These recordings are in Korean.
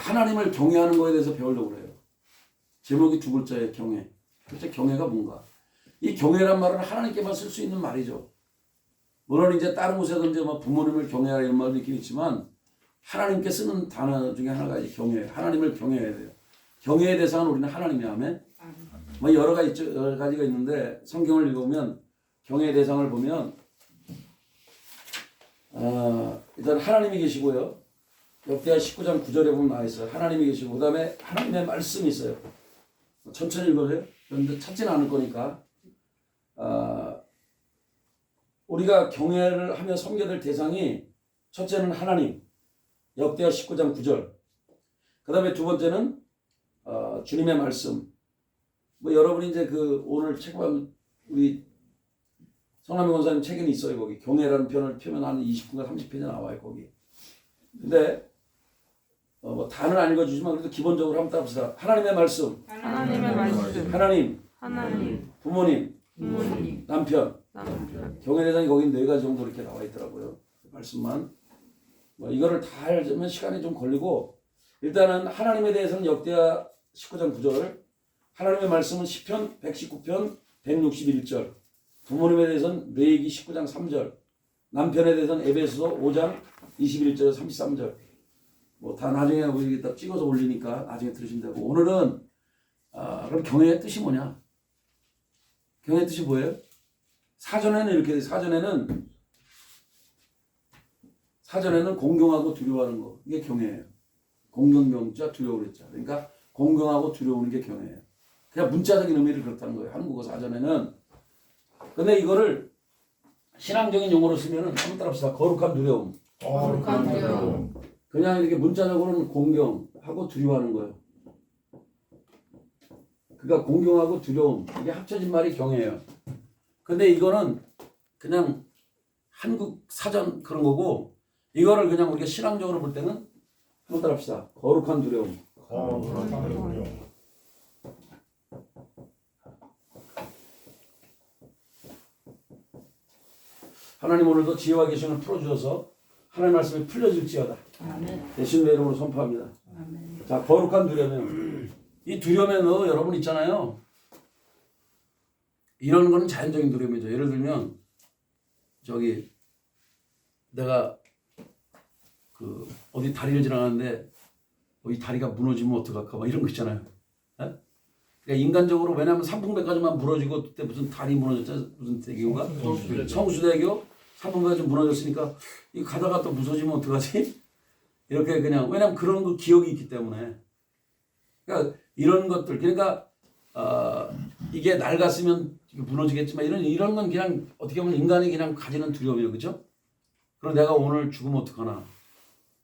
하나님을 경외하는 거에 대해서 배우려고 그래요. 제목이 두 글자예요. 경외. 도대체 경외가 뭔가? 이 경외란 말은 하나님께만 쓸 수 있는 말이죠. 물론 이제 다른 곳에든지 뭐 부모님을 경외하라 이런 말도 있긴 있지만 하나님께 쓰는 단어 중에 하나가 이 경외. 하나님을 경외해야 돼요. 경외의 대상은 우리는 하나님이야. 아멘. 뭐 여러 가지가 있는데 성경을 읽으면 경외의 대상을 보면 일단 하나님이 계시고요. 역대하 19장 9절에 보면 나와 있어요. 하나님이 계시고 그 다음에 하나님의 말씀이 있어요. 천천히 읽어줘요. 그런데 찾지는 않을 거니까. 우리가 경외를 하며 섬겨야 될 대상이 첫째는 하나님. 역대하 19장 9절. 그 다음에 두 번째는 주님의 말씀. 뭐 여러분이 이제 그 오늘 책방 우리 성남의 권사님 책에는 있어요. 거기 경외라는 편을 펴면 한 20분과 30편이 나와요. 거기. 근데 뭐 다는 안 읽어주지만 그래도 기본적으로 한번 따봅시다. 하나님의 말씀. 하나님의 말씀. 하나님. 부모님. 남편. 경외 대상이 거기 4가지 정도 이렇게 나와 있더라고요. 말씀만. 뭐 이거를 다 하려면 시간이 좀 걸리고 일단은 하나님에 대해서는 역대하 19장 9절. 하나님의 말씀은 시편 119편 161절. 부모님에 대해서는 레위기 19장 3절. 남편에 대해서는 에베소서 5장 21절에서 33절. 뭐 다 나중에 우리 다 찍어서 올리니까 나중에 들으시면 되고 오늘은 그럼 경외의 뜻이 뭐냐? 경외의 뜻이 뭐예요? 사전에는 이렇게 돼. 사전에는 공경하고 두려워하는 거. 이게 경외예요. 공경경자 두려워 그랬죠. 그러니까 공경하고 두려우는 게 경외예요. 그냥 문자적인 의미를 그렇다는 거예요. 한국어 사전에는. 근데 이거를 신앙적인 용어로 쓰면은 한번 따라합시다. 거룩한 두려움. 거룩한 두려움. 그냥 이렇게 문자적으로는 공경하고 두려워하는 거예요. 그러니까 공경하고 두려움 이게 합쳐진 말이 경외예요. 근데 이거는 그냥 한국 사전 그런 거고 이거를 그냥 우리가 신앙적으로 볼 때는 한번 따라합시다. 거룩한 두려움. 거룩한 두려움. 하나님 오늘도 지혜와 계시를 풀어주셔서 하나님 말씀이 풀려질지어다. 예수님의 이름으로 선포합니다. 아멘. 자, 거룩한 두려움. 이 두려움에는 여러분 있잖아요. 이런 거는 자연적인 두려움이죠. 예를 들면 저기 내가 그 어디 다리를 지나가는데 이 다리가 무너지면 어떡할까 막 이런 거 있잖아요. 에? 그러니까 인간적으로 왜냐하면 삼풍백까지만 무너지고 그때 무슨 다리 무너졌잖아요. 무슨 대교가 성수대교 삼풍백까지 무너졌으니까 이 가다가 또 무너지면 어떡하지? 이렇게 그냥 왜냐하면 그런 그 기억이 있기 때문에 그러니까 이런 것들 그러니까 이게 낡았으면 무너지겠지만 이런 건 그냥 어떻게 보면 인간이 그냥 가지는 두려움이에요, 그렇죠? 그럼 내가 오늘 죽으면 어떡하나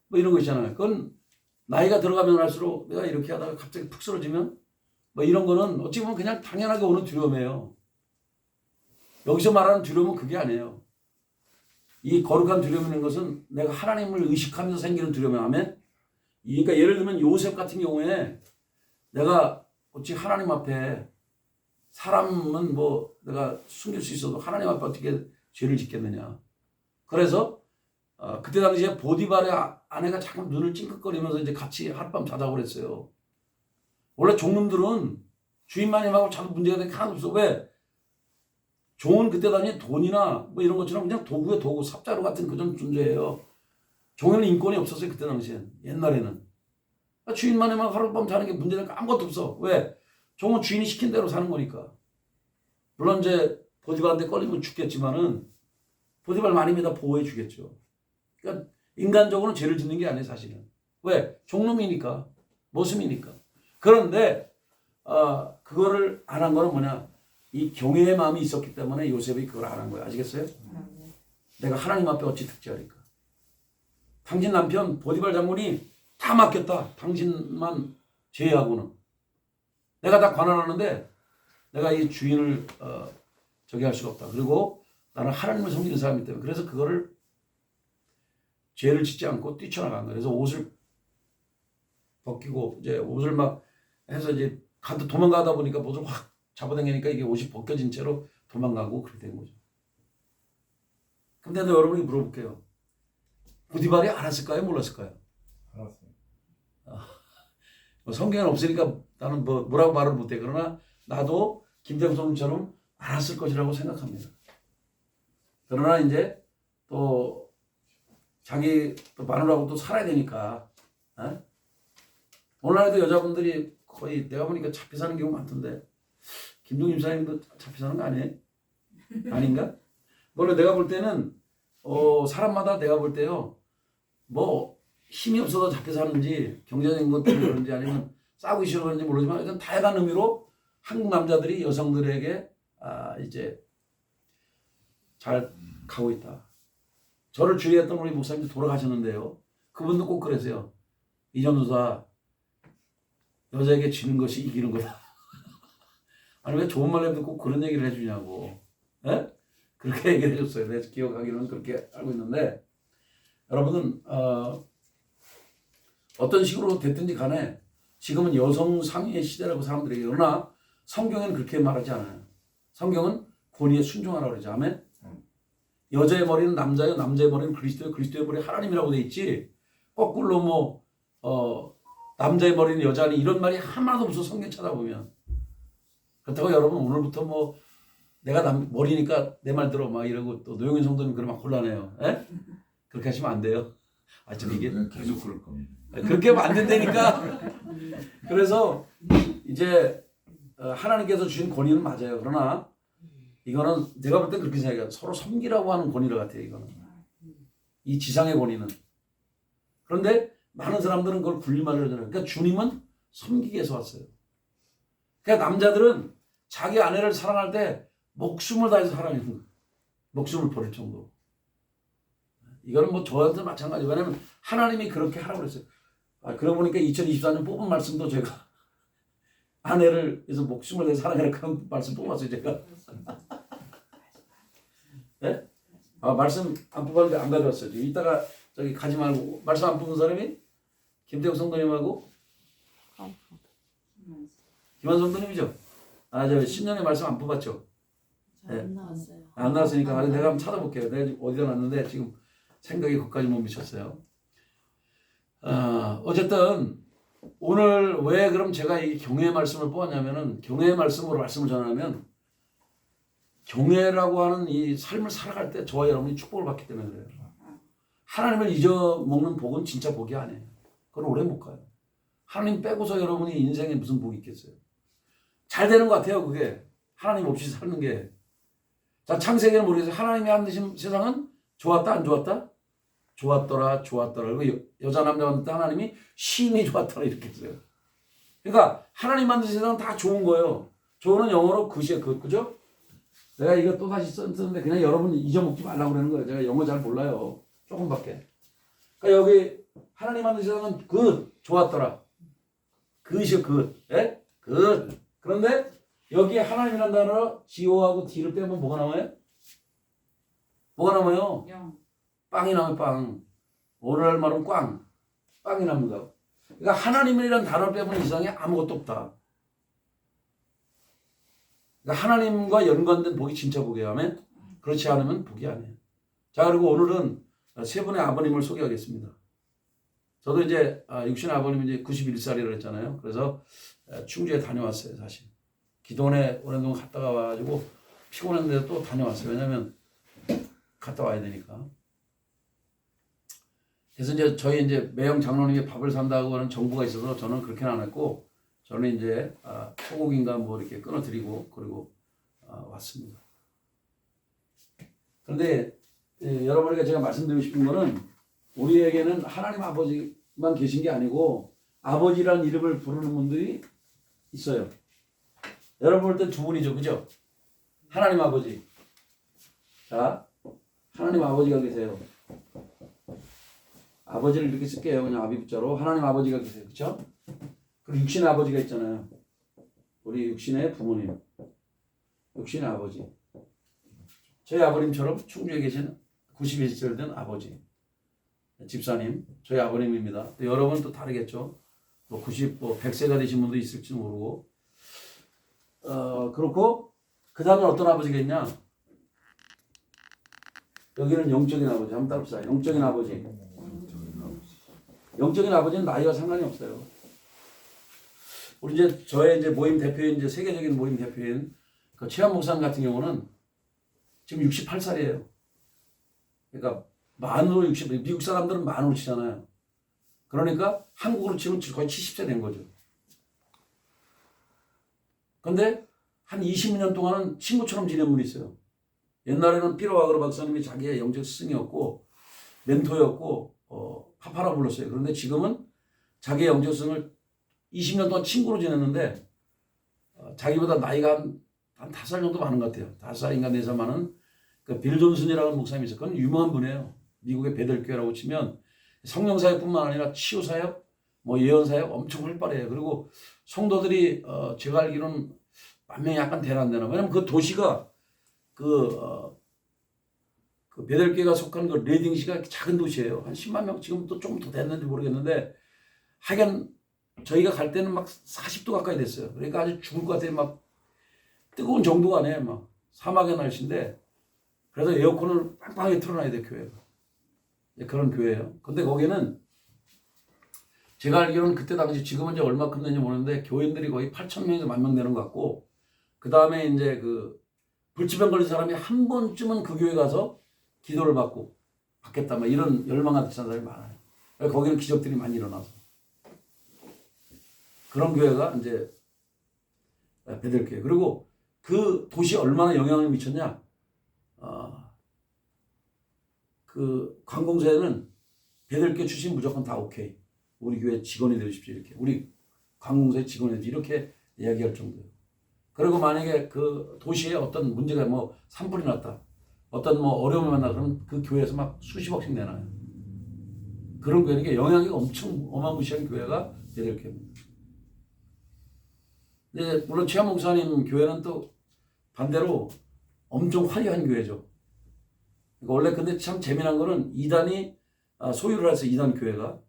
뭐 이런 거 있잖아요. 그건 나이가 들어가면 할수록 내가 이렇게 하다가 갑자기 푹 쓰러지면 뭐 이런 거는 어찌 보면 그냥 당연하게 오는 두려움이에요. 여기서 말하는 두려움은 그게 아니에요. 이 거룩한 두려움이라는 것은 내가 하나님을 의식하면서 생기는 두려움이에요. 아멘? 그러니까 예를 들면 요셉 같은 경우에 내가 어찌 하나님 앞에 사람은 뭐 내가 숨길 수 있어도 하나님 앞에 어떻게 죄를 짓겠느냐. 그래서 그때 당시에 보디발의 아내가 잠깐 눈을 찡긋거리면서 이제 같이 하룻밤 자자고 그랬어요. 원래 종놈들은 주인마님하고 자꾸 문제가 되게 하나도 없어. 왜? 종은 그때 당시에 돈이나 뭐 이런 것처럼 그냥 도구의 도구, 삽자루 같은 그런 존재예요. 종에는 인권이 없었어요. 그때 당시엔. 옛날에는. 주인마님하고 하룻밤 자는 게 문제가 아무것도 없어. 왜? 종은 주인이 시킨 대로 사는 거니까. 물론 이제 보디발한테 걸리면 죽겠지만은 보디발 마님이 다 보호해 주겠죠. 그러니까 인간적으로는 죄를 짓는 게 아니에요, 사실은. 왜? 종놈이니까. 모습이니까. 그런데 그거를 안 한 거는 뭐냐? 이 경외의 마음이 있었기 때문에 요셉이 그걸 안 한 거예요. 아시겠어요? 내가 하나님 앞에 어찌 득죄하리까? 당신 남편 보디발 장군이 다 맡겼다. 당신만 제외하고는. 내가 다 관할하는데 내가 이 주인을 저기 할 수가 없다. 그리고 나는 하나님을 섬기는 사람이기 때문에 그래서 그거를 죄를 짓지 않고 뛰쳐나간 거예요. 그래서 옷을 벗기고 이제 옷을 막 해서 이제 도망가다 보니까 옷을 확 잡아당기니까 이게 옷이 벗겨진 채로 도망가고 그렇게 된 거죠. 근데 여러분이 물어볼게요. 보디발이 알았을까요? 몰랐을까요? 알았어요. 성경에 없으니까 나는 뭐라고 말을 못해. 그러나 나도 김대성처럼 알았을 것이라고 생각합니다. 그러나 이제 또 자기 또 마누라하고 또 살아야 되니까. 어? 오늘날에도 여자분들이 거의 내가 보니까 잡혀 사는 경우 많던데 김종임 사장님도 잡혀 사는 거 아니에요? 아닌가? 물론 내가 볼 때는 사람마다 내가 볼 때요 뭐 힘이 없어서 잡혀 사는지 경제적인 것 때문에 그런지 아니면 싸우기 싫어 그런지 모르지만 이건 다양한 의미로 한국 남자들이 여성들에게 이제 잘 가고 있다. 저를 주의했던 우리 목사님도 돌아가셨는데요. 그분도 꼭 그랬어요. 이전도사 여자에게 지는 것이 이기는 거다. 아니 왜 좋은 말 해도 꼭 그런 얘기를 해주냐고. 에? 그렇게 얘기를 해줬어요. 내가 기억하기로는 그렇게 알고 있는데 여러분은 어떤 식으로 됐든지 간에 지금은 여성 상위의 시대라고 사람들이 그러나 성경에는 그렇게 말하지 않아요. 성경은 권위에 순종하라고 그러죠. 아멘. 여자의 머리는 남자요, 남자의 머리는 그리스도요, 그리스도의 머리 하나님이라고 돼 있지. 거꾸로 남자의 머리는 여자니 이런 말이 하나도 없어 성경 찾아보면. 그렇다고 여러분 오늘부터 내가 머리니까 내 말 들어 막 이러고 또 노영인 성도님 그러면 막 곤란해요. 에? 그렇게 하시면 안 돼요. 좀 이게 계속 그럴 겁니다. 그렇게 하면 안 된다니까. 그래서 이제 하나님께서 주신 권위는 맞아요. 그러나 이거는 내가 볼 땐 그렇게 생각해요. 서로 섬기라고 하는 권위 같아요. 이거는 이 지상의 권위는. 그런데 많은 사람들은 그걸 분리말을 하잖아요. 그러니까 주님은 섬기기 위해서 왔어요. 그러니까 남자들은 자기 아내를 사랑할 때 목숨을 다해서 사랑하는 거예요. 목숨을 버릴 정도. 이거는 저한테 마찬가지. 왜냐면 하나님이 그렇게 하라고 그랬어요. 그러고 보니까 2024년 뽑은 말씀도 제가 아내를 위해서 목숨을 다해서 사랑하라 그런 말씀 뽑았어요. 제가. 네? 말씀 안 뽑았는데 안 가져왔어요. 이따가 저기 가지 말고 말씀 안 뽑은 사람이 김태욱 성도님하고 김한 성도님이죠. 저 신년의 말씀 안 뽑았죠. 네. 안 나왔어요. 안 나왔으니까 내가 한번 찾아볼게요. 내가 지금 어디다 놨는데 지금 생각이 거기까지 못 미쳤어요. 어쨌든 오늘 왜 그럼 제가 이 경외의 말씀을 뽑았냐면은 경외의 말씀으로 말씀을 전하면 경외라고 하는 이 삶을 살아갈 때 저와 여러분이 축복을 받기 때문에 그래요. 하나님을 잊어먹는 복은 진짜 복이 아니에요. 그건 오래 못 가요. 하나님 빼고서 여러분이 인생에 무슨 복이 있겠어요. 잘 되는 것 같아요. 그게 하나님 없이 사는 게. 자, 창세기는 모르겠어요. 하나님이 만드신 세상은 좋았다 안 좋았다? 좋았더라 좋았더라. 그리고 여자 남자 만들 때 하나님이 심히 좋았더라 이렇게 했어요. 그러니까 하나님 만든 세상은 다 좋은 거예요. 좋은 영어로 굿이에요. 그죠? 내가 이거 또 다시 썼는데 그냥 여러분 잊어먹지 말라고 그러는 거예요. 제가 영어 잘 몰라요. 조금밖에. 그러니까 여기 하나님 만든 세상은 좋았더라. 굿이요 굿. 예? 굿. 그런데 여기 하나님이라는 단어 Go하고 D를 빼면 뭐가 나와요? 뭐가 남아요? 빵이 나와요. 빵. 오늘날 말은 빵이 납니다. 그러니까 하나님이라는 단어를 빼면 이 세상에 아무것도 없다. 그러니까 하나님과 연관된 복이 진짜 복이에요. 아멘? 그렇지 않으면 복이 아니에요. 자, 그리고 오늘은 세 분의 아버님을 소개하겠습니다. 저도 이제 육신의 아버님이 이제 91살이라고 했잖아요. 그래서 충주에 다녀왔어요. 사실. 기도원에 오랜 동안 갔다가 와가지고 피곤했는데 또 다녀왔어요. 왜냐면 갔다 와야 되니까. 그래서 이제 저희 이제 매형 장로님이 밥을 산다고 하는 정보가 있어서 저는 그렇게는 안 했고 저는 이제 소고기인가 뭐 이렇게 끊어드리고 그리고 왔습니다. 그런데 여러분에게 제가 말씀드리고 싶은 거는 우리에게는 하나님 아버지만 계신 게 아니고 아버지라는 이름을 부르는 분들이 있어요. 여러분 볼 때 두 분이죠. 그죠? 하나님 아버지. 자, 하나님 아버지가 계세요. 아버지를 이렇게 쓸게요. 그냥 아비부자로. 하나님 아버지가 계세요. 그렇죠? 그리고 육신의 아버지가 있잖아요. 우리 육신의 부모님. 육신의 아버지. 저희 아버님처럼 충주에 계신 91살 된 아버지. 집사님. 저희 아버님입니다. 또 여러분은 또 다르겠죠. 뭐 100세가 되신 분도 있을지도 모르고. 그렇고 그 다음에 어떤 아버지가 있냐? 여기는 영적인 아버지. 한번 따라봅시다. 영적인 아버지. 영적인 아버지는 나이와 상관이 없어요. 우리 이제 저의 이제 모임 대표인 이제 세계적인 모임 대표인 그 최한 목사님 같은 경우는 지금 68살이에요. 그러니까 만으로 60, 미국 사람들은 만으로 치잖아요. 그러니까 한국으로 치면 거의 70세 된 거죠. 근데 한 20년 동안은 친구처럼 지낸 분이 있어요. 옛날에는 피로 와그로 박사님이 자기의 영적 스승이었고 멘토였고 파파라고 불렀어요. 그런데 지금은 자기의 영적 스승을 20년 동안 친구로 지냈는데 자기보다 나이가 한 5살 정도 많은 것 같아요. 5살인가 4살 많은 그 빌 존슨이라는 목사님이 있어요. 그건 유명한 분이에요. 미국의 베델교회라고 치면 성령사역뿐만 아니라 치유사역, 뭐 예언사역 엄청 활발해요. 그리고 성도들이 제가 알기로는 10,000명이 약간 되나 안 되나. 왜냐면 그 도시가 그 베델교회가 속한 그 레딩시가 작은 도시예요. 한 10만 명 지금도 좀 더 됐는지 모르겠는데 하여간 저희가 갈 때는 막 40도 가까이 됐어요. 그러니까 아주 죽을 것 같아요. 막 뜨거운 정도가 아니에요. 막 사막의 날씨인데 그래서 에어컨을 빵빵하게 틀어놔야 돼 교회가. 그런 교회예요. 근데 거기는 제가 알기로는 그때 당시 지금은 이제 얼마큼 되는지 모르는데 교인들이 거의 8,000명에서 10,000명 되는 것 같고 그 다음에 이제 그 불치병 걸린 사람이 한 번쯤은 그 교회 가서 기도를 받겠다 막 이런 열망 같은 사람이 많아요. 거기는 기적들이 많이 일어나서 그런 교회가 이제 베델교회. 그리고 그 도시에 얼마나 영향을 미쳤냐? 그 관공서에는 베델교회 출신 무조건 다 오케이. 우리 교회 직원이 되십시오 이렇게. 우리 관공서의 직원이 되십시오 이렇게 이야기할 정도예요. 그리고 만약에 그 도시에 어떤 문제가 뭐 산불이 났다. 어떤 뭐 어려움을 만나 그러면 그 교회에서 막 수십억씩 내놔요. 그런 교회니까 영향이 엄청 어마무시한 교회가 베델교회입니다. 근데 물론 최한 목사님 교회는 또 반대로 엄청 화려한 교회죠. 그러니까 원래 근데 참 재미난 거는 이단이 소유를 해서 이단 교회가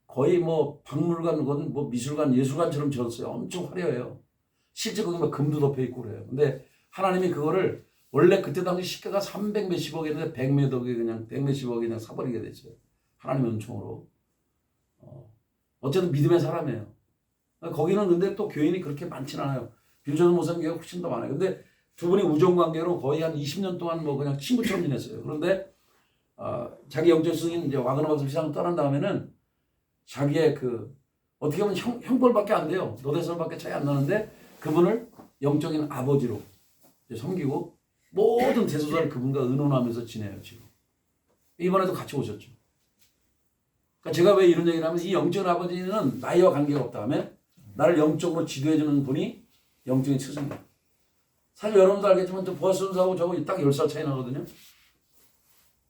거의 뭐 박물관, 뭐 미술관, 예술관처럼 지었어요. 엄청 화려해요. 실제 거기 막 금도 덮여 있고 그래요. 근데 하나님이 그거를 원래 그때 당시 시가가 300 몇십억이었는데 100 몇억이 그냥 100 몇십억이 그냥 사버리게 됐어요. 하나님의 은총으로. 어쨌든 믿음의 사람이에요. 거기는 근데 또 교인이 그렇게 많지는 않아요. 빌존 모성 교회가 훨씬 더 많아요. 근데 두 분이 우정 관계로 거의 한 20년 동안 뭐 그냥 친구처럼 지냈어요. 그런데 자기 영적 스승인 이제 와그너 박사 시장을 떠난 다음에는 자기의 그 어떻게 보면 형벌밖에 안 돼요. 노대설밖에 차이 안 나는데 그분을 영적인 아버지로 섬기고 모든 대소사를 그분과 의논하면서 지내요 지금. 이번에도 같이 오셨죠. 그러니까 제가 왜 이런 얘기를 하면 이 영적인 아버지는 나이와 관계가 없다면 나를 영적으로 지도해주는 분이 영적인 스승이에요. 사실 여러분도 알겠지만 저 보아스원사하고 저거 딱 10살 차이 나거든요.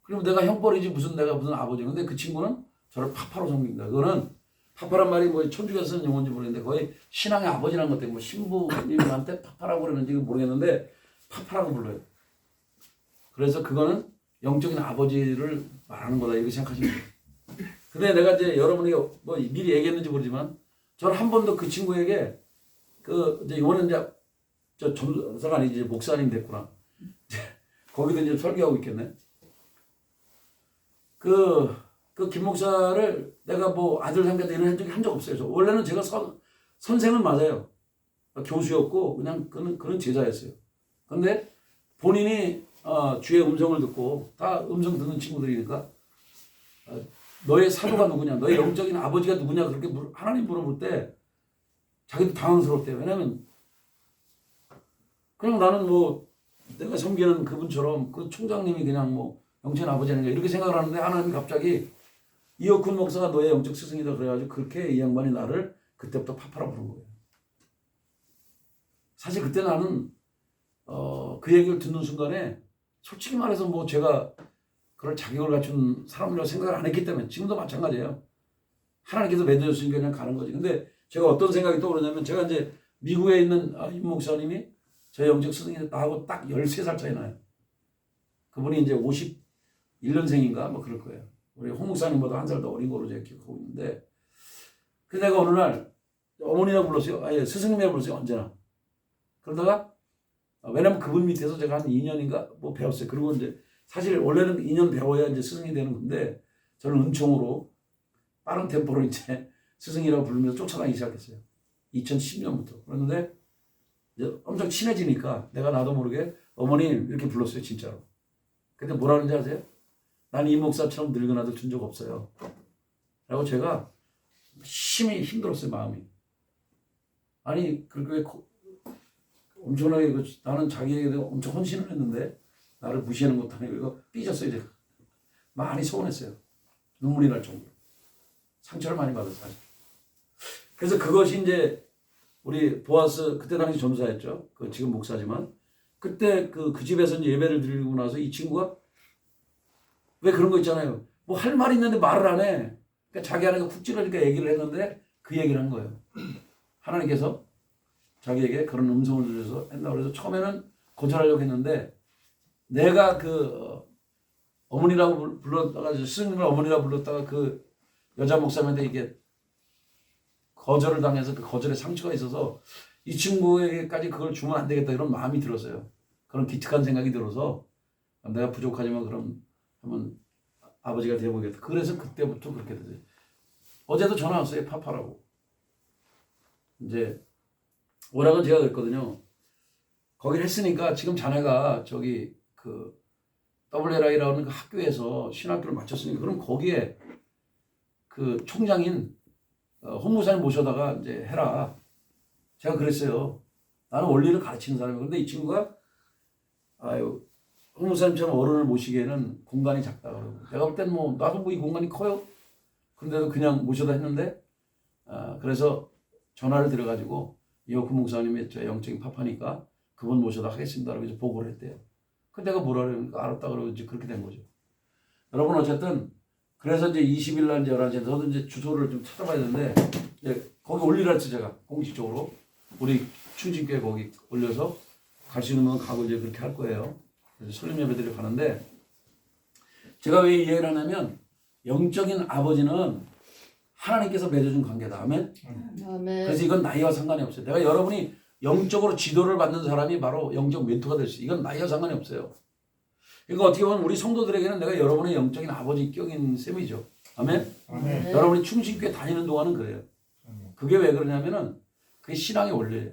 그럼 내가 형벌이지 내가 무슨 아버지. 근데 그 친구는 저를 파파로 섬깁니다. 그거는 파파란 말이 뭐 천주교에서 쓰는 용어인지 모르겠는데 거의 신앙의 아버지라는 것 때문에 뭐 신부님한테 파파라고 그러는지 모르겠는데 파파라고 불러요. 그래서 그거는 영적인 아버지를 말하는 거다 이렇게 생각하시면 돼요. 근데 내가 이제 여러분에게 뭐 미리 얘기했는지 모르지만 저는 한 번도 그 친구에게 이제 이번에 이제 저 전사가 아니지 이제 목사님 됐구나. 거기도 이제 설교하고 있겠네. 그 김 목사를 내가 뭐 아들 삼겠다 이런 적이 한 적 없어요. 원래는 제가 선생은 맞아요. 교수였고 그냥 그런 제자였어요. 근데 본인이 주의 음성을 듣고 다 음성 듣는 친구들이니까 너의 사도가 누구냐, 너의 영적인 아버지가 누구냐 그렇게 하나님 물어볼 때 자기도 당황스럽대요. 왜냐면 그냥 나는 뭐 내가 섬기는 그분처럼 그 총장님이 그냥 뭐 영적인 아버지 아닌가 이렇게 생각을 하는데 하나님이 갑자기 이어쿤 목사가 너의 영적 스승이다 그래가지고 그렇게 이 양반이 나를 그때부터 파파라 부른 거예요. 사실 그때 나는 그 얘기를 듣는 순간에 솔직히 말해서 뭐 제가 그럴 자격을 갖춘 사람이라고 생각을 안 했기 때문에 지금도 마찬가지예요. 하나님께서 맺어줬으니까 그냥 가는 거지. 근데 제가 어떤 생각이 떠오르냐면 제가 이제 미국에 있는 임 목사님이 저 영적 스승이 나하고 딱 13살 차이 나요. 그분이 이제 51년생인가 뭐 그럴 거예요. 우리 홍 목사님보다 한 살 더 어린 거로 제가 기억하고 있는데 그래서 내가 어느 날 어머니라고 불렀어요. 아예 스승님이라고 불렀어요. 언제나. 그러다가 왜냐면 그분 밑에서 제가 한 2년인가 뭐 배웠어요. 그리고 이제 사실 원래는 2년 배워야 이제 스승이 되는 건데 저는 은총으로 빠른 템포로 이제 스승이라고 부르면서 쫓아다니기 시작했어요. 2010년부터. 그런데 이제 엄청 친해지니까 내가 나도 모르게 어머님 이렇게 불렀어요, 진짜로. 근데 뭐라 그러는지 아세요? 난 이 목사처럼 늙은 아들 둔 적 없어요. 라고 제가 심히 힘들었어요, 마음이. 아니, 그렇게 엄청나게 나는 자기에게 엄청 헌신을 했는데 나를 무시하는 것도 아니고 이거 삐졌어요, 제가. 많이 서운했어요. 눈물이 날 정도로. 상처를 많이 받았어요, 사실. 그래서 그것이 이제 우리 보아스, 그때 당시 전도사였죠. 그 지금 목사지만. 그때 그 집에서 이제 예배를 드리고 나서 이 친구가 왜 그런 거 있잖아요. 뭐 할 말이 있는데 말을 안 해. 그러니까 자기 아내가 쿡 찌르니까 얘기를 했는데 그 얘기를 한 거예요. 하나님께서 자기에게 그런 음성을 들려서 한다고 그래서 처음에는 거절하려고 했는데 내가 그 어머니라고 불렀다가 스승님을 어머니라고 불렀다가 그 여자 목사님한테 이게 거절을 당해서 그 거절에 상처가 있어서 이 친구에게까지 그걸 주면 안 되겠다 이런 마음이 들었어요. 그런 기특한 생각이 들어서 내가 부족하지만 그럼 한번 아버지가 되어보겠다. 그래서 그때부터 그렇게 됐어요. 어제도 전화 왔어요. 파파라고. 이제 오락은 제가 그랬거든요. 거기를 했으니까 지금 자네가 저기 그 WLI라는 그 학교에서 신학교를 마쳤으니까 그럼 거기에 그 총장인 홍무사님 모셔다가 이제 해라. 제가 그랬어요. 나는 원리를 가르치는 사람이고 근데 이 친구가 아유 홍무사님처럼 어른을 모시기에는 공간이 작다 그러고 내가 볼 땐 뭐 나도 뭐 이 공간이 커요. 그런데도 그냥 모셔다 했는데 그래서 전화를 드려가지고 이호크 목사님이 저 영적인 파파니까 그분 모셔다 하겠습니다. 라고 이제 보고를 했대요. 그 내가 뭐라 그러니까 알았다 그러고 이제 그렇게 된 거죠. 여러분 어쨌든 그래서 이제 20일 날 이제 11시에 저도 이제 주소를 좀 찾아봐야 되는데 이제 거기 올리라 했죠 제가 공식적으로 우리 충진교회 거기 올려서 갈 수 있는 건 가고 이제 그렇게 할 거예요. 그래서 설립 예배들이 가는데 제가 왜 이 얘기를 하냐면 영적인 아버지는 하나님께서 맺어준 관계다. 아멘. 그래서 이건 나이와 상관이 없어요. 내가 여러분이 영적으로 지도를 받는 사람이 바로 영적 멘토가 될 수 있어요. 이건 나이와 상관이 없어요. 그러니까 어떻게 보면 우리 성도들에게는 내가 여러분의 영적인 아버지 격인 셈이죠. 아멘. 아멘. 여러분이 충신교회 다니는 동안은 그래요. 그게 왜 그러냐면은 그게 신앙의 원리예요.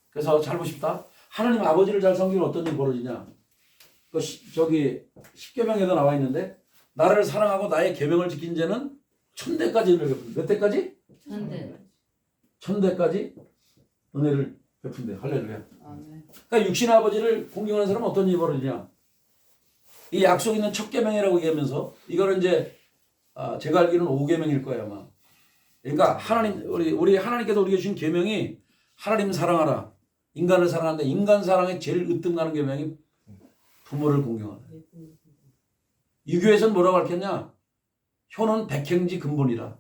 그래서 잘 보십시다. 하나님 아버지를 잘 섬기면 어떤 일이 벌어지냐. 저기 십계명에도 나와 있는데 나를 사랑하고 나의 계명을 지킨 자는 천대까지 은혜를 베푼다. 몇 대까지? 천대까지 은혜를 베푼대. 할렐루야. 그러니까 육신의 아버지를 공경하는 사람은 어떤 일이 벌어지냐. 이 약속 있는 첫 계명이라고 얘기하면서 이거는 이제 제가 알기로는 5계명일 거예요 아마. 그러니까 하나님 우리 하나님께서 우리에게 주신 계명이 하나님 사랑하라. 인간을 사랑하는데 인간 사랑에 제일 으뜸가는 계명이 부모를 공경하라. 유교에서는 뭐라고 가르쳤냐? 효는 백행지 근본이라.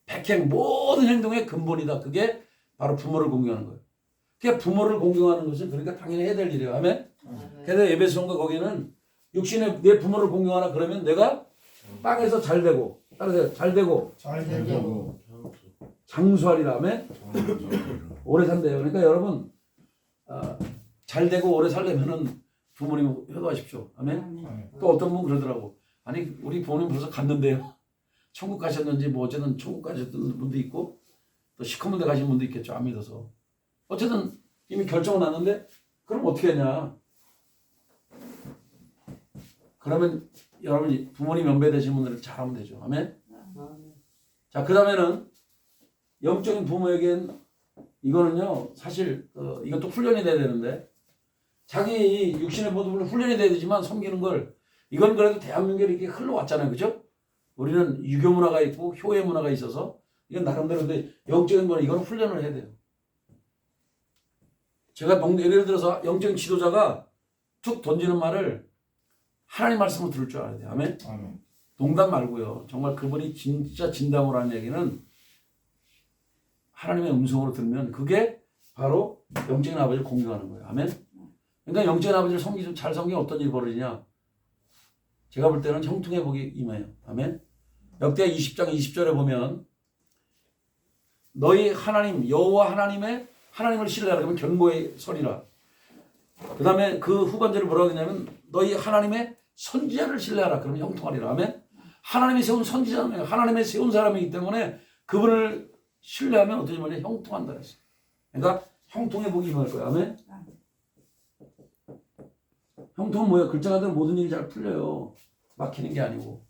백행 모든 행동의 근본이다. 그게 바로 부모를 공경하는 거예요. 그러니까 부모를 공경하는 것은 그러니까 당연히 해야 될 일이에요. 아멘. 그래서 에베소서가 거기는 육신의 내 부모를 공경하라 그러면 내가 땅에서 잘 되고 따라서 잘 되고 장수하리라. 아멘. 오래 산대요. 그러니까 여러분 잘 되고 오래 살려면은 부모님 효도하십시오. 아멘. 또 어떤 분 그러더라고. 아니 우리 부모님 벌써 갔는데요. 천국 가셨는지 뭐 어쨌든 천국 가셨던 분도 있고 또 시커먼 데 가신 분도 있겠죠. 안 믿어서. 어쨌든 이미 결정은 났는데 그럼 어떻게 하냐. 그러면 여러분이 부모님 연배되신 분들을 잘하면 되죠. 아멘. 자, 그 다음에는 영적인 부모에겐 이거는요 사실 이것도 훈련이 돼야 되는데 자기 육신의 모습을 훈련이 돼야 되지만 섬기는 걸 이건 그래도 대한민국에 이렇게 흘러왔잖아요. 그죠? 우리는 유교 문화가 있고 효의 문화가 있어서 이건 나름대로 근데 영적인 문화 이건 훈련을 해야 돼요. 제가 예를 들어서 영적인 지도자가 툭 던지는 말을 하나님 말씀으로 들을 줄 알아야 돼요. 아멘? 농담 말고요. 정말 그분이 진짜 진담으로 하는 얘기는 하나님의 음성으로 들으면 그게 바로 영적인 아버지를 공경하는 거예요. 아멘? 그러니까 영적인 아버지를 잘 섬기면 어떤 일이 벌어지냐. 제가 볼 때는 형통의 복이 임해요. 아멘? 역대하 20장 20절에 보면 너희 하나님 여호와 하나님을 신뢰하라 그러면 견고히 서리라. 그 다음에 그 후반절을 뭐라고 했냐면 너희 하나님의 선지자를 신뢰하라 그러면 형통하리라. 아멘? 하나님이 세운 선지자는 하나님의 세운 사람이기 때문에 그분을 신뢰하면 어떻게 말해? 형통한다 그랬어. 그러니까 형통의 복이 임할 거야. 아멘? 형통은 뭐야? 글자가 되면 모든 일이 잘 풀려요. 막히는 게 아니고.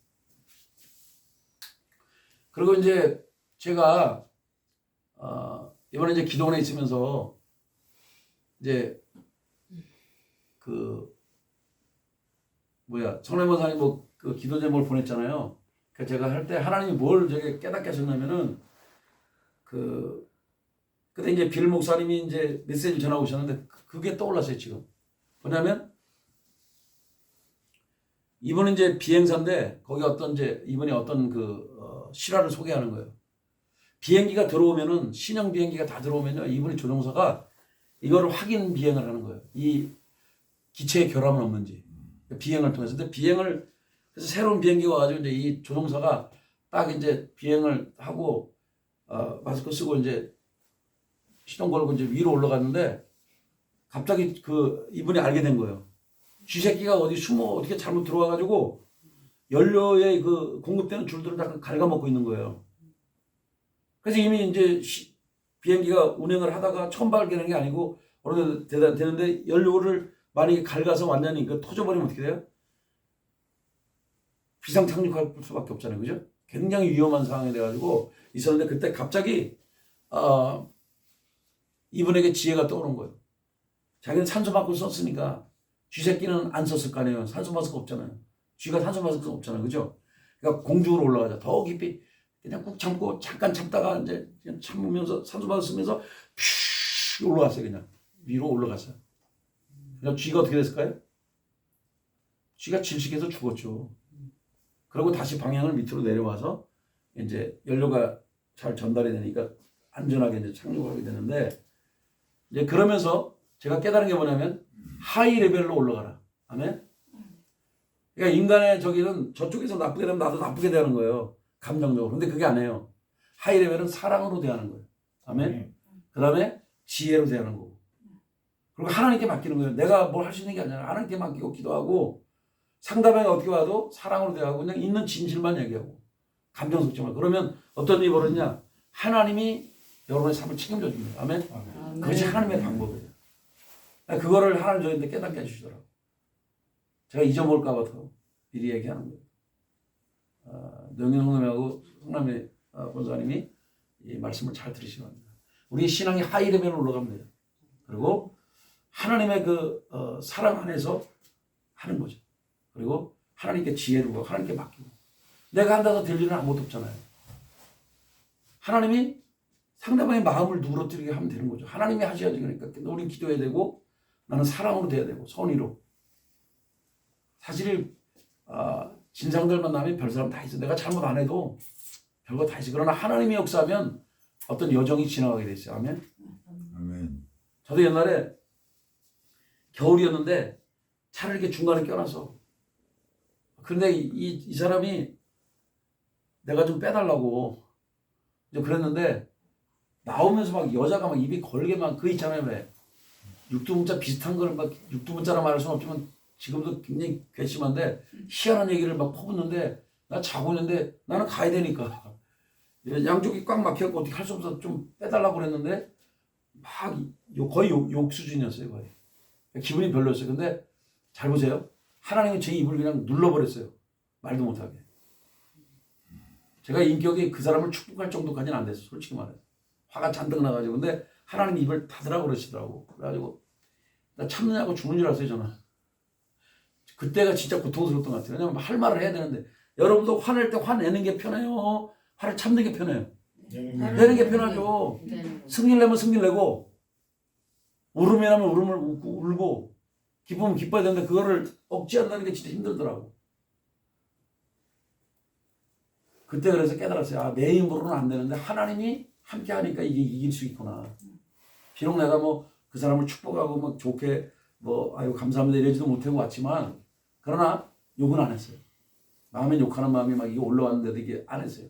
그리고 이제 제가 이번에 이제 기도원에 있으면서 이제 그 뭐야 성례모사님 그 기도 제목을 보냈잖아요. 그 제가 할 때 하나님이 뭘 제게 깨닫게 하셨냐면은 그때 이제 빌 목사님이 이제 메시지를 전하고 오셨는데 그게 떠올랐어요 지금. 뭐냐면 이분은 이제 비행사인데 거기 어떤 이제 이분이 어떤 실화를 소개하는 거예요. 비행기가 들어오면은 신형 비행기가 다 들어오면요 이분이 조종사가 이거를 확인 비행을 하는 거예요. 이 기체의 결함은 없는지 비행을 통해서. 근데 비행을 그래서 새로운 비행기가 와가지고 이제 이 조종사가 딱 이제 비행을 하고 마스크 쓰고 이제 시동 걸고 이제 위로 올라갔는데 갑자기 이분이 알게 된 거예요. 쥐새끼가 어디 숨어 어떻게 잘못 들어와가지고 연료의 공급되는 줄들을 다 갉아먹고 있는 거예요. 그래서 이미 이제 비행기가 운행을 하다가 처음 발견한 게 아니고 어느 정도 되는데 연료를 만약에 갉아서 완전히 터져버리면 어떻게 돼요? 비상 착륙할 수밖에 없잖아요, 그죠? 굉장히 위험한 상황이 돼가지고 있었는데 그때 갑자기 이분에게 지혜가 떠오른 거예요. 자기는 산소 마스크 썼으니까 쥐새끼는 안 썼을 거 아니에요. 산소 마스크 없잖아요. 쥐가 산소 마스크 없잖아요, 그죠? 그러니까 공중으로 올라가자. 더 깊이 그냥 꾹 참고 잠깐 참다가 이제 참으면서 산소 마스크 쓰면서 퓨 올라갔어요, 그냥 위로 올라갔어요. 그냥 쥐가 어떻게 됐을까요? 쥐가 질식해서 죽었죠. 그리고 다시 방향을 밑으로 내려와서 이제 연료가 잘 전달이 되니까 안전하게 이제 착륙하게 되는데 이제 그러면서 제가 깨달은 게 뭐냐면 하이 레벨로 올라가라. 아멘? 그러니까 인간의 저기는 저쪽에서 나쁘게 되면 나도 나쁘게 되는 거예요. 감정적으로. 근데 그게 아니에요. 하이 레벨은 사랑으로 대하는 거예요. 아멘? 그 다음에 지혜로 대하는 거고. 그리고 하나님께 맡기는 거예요. 내가 뭘 할 수 있는 게 아니라 하나님께 맡기고 기도하고 상대방이 어떻게 와도 사랑으로 대하고 그냥 있는 진실만 얘기하고 감정 섞지 말고. 그러면 어떤 일이 벌어지냐? 하나님이 여러분의 삶을 책임져 줍니다. 아멘? 그것이 하나님의 방법이에요. 그거를 하나님 저희한테 깨닫게 해주시더라고요. 제가 잊어먹을까 봐 더 미리 얘기하는 거예요. 명현 성남하고 성남의 본사님이 이 말씀을 잘 들으시기 바랍니다. 우리의 신앙이 하이 레벨로 올라가면 돼요. 그리고 하나님의 사랑 안에서 하는 거죠. 그리고 하나님께 지혜를 구하고 하나님께 맡기고. 내가 한다고 될 일은 아무것도 없잖아요. 하나님이 상대방의 마음을 누그러뜨리게 하면 되는 거죠. 하나님이 하셔야지. 그러니까 우리는 기도해야 되고 나는 사랑으로 돼야 되고 선의로. 사실 진상들 만나면 별 사람 다 있어. 내가 잘못 안 해도 별거 다 있어. 그러나 하나님이 역사하면 어떤 여정이 지나가게 돼 있어요. 아멘. 아멘. 저도 옛날에 겨울이었는데 차를 이렇게 중간에 껴놔서 그런데 이 사람이 내가 좀 빼달라고 이제 그랬는데 나오면서 막 여자가 막 입이 걸게 막 있잖아요. 왜 육두문자 비슷한 거를 막 육두문자라 말할 수는 없지만 지금도 굉장히 괘씸한데 희한한 얘기를 막 퍼붓는데 나 자고 있는데 나는 가야 되니까 양쪽이 꽉 막혀갖고 어떻게 할 수 없어서 좀 빼달라고 그랬는데 막 거의 욕 수준이었어요. 거의 기분이 별로였어요. 근데 잘 보세요. 하나님은 제 입을 그냥 눌러버렸어요. 말도 못하게. 제가 인격이 그 사람을 축복할 정도까지는 안 됐어요. 솔직히 말해서. 화가 잔뜩 나가지고. 근데 하나님 입을 닫으라고 그러시더라고. 그래가지고 나 참느냐고 죽는 줄 알았어요. 저는. 그때가 진짜 고통스러웠던 것 같아요. 왜냐면 할 말을 해야 되는데 여러분도 화낼 때 화내는 게 편해요? 화를 참는 게 편해요? 내는 게 편하죠. 승리를 내면 승리를 내고 울음이 나면 울음을 울고 기쁘면 기뻐야 되는데 그거를 억제한다는 게 진짜 힘들더라고. 그때 그래서 깨달았어요. 내 힘으로는 안 되는데 하나님이 함께 하니까 이게 이길 수 있구나. 비록 내가 그 사람을 축복하고 막 좋게 아유 감사합니다 이러지도 못하고 왔지만 그러나 욕은 안 했어요. 마음에 욕하는 마음이 막 이게 올라왔는데도 이게 안 했어요.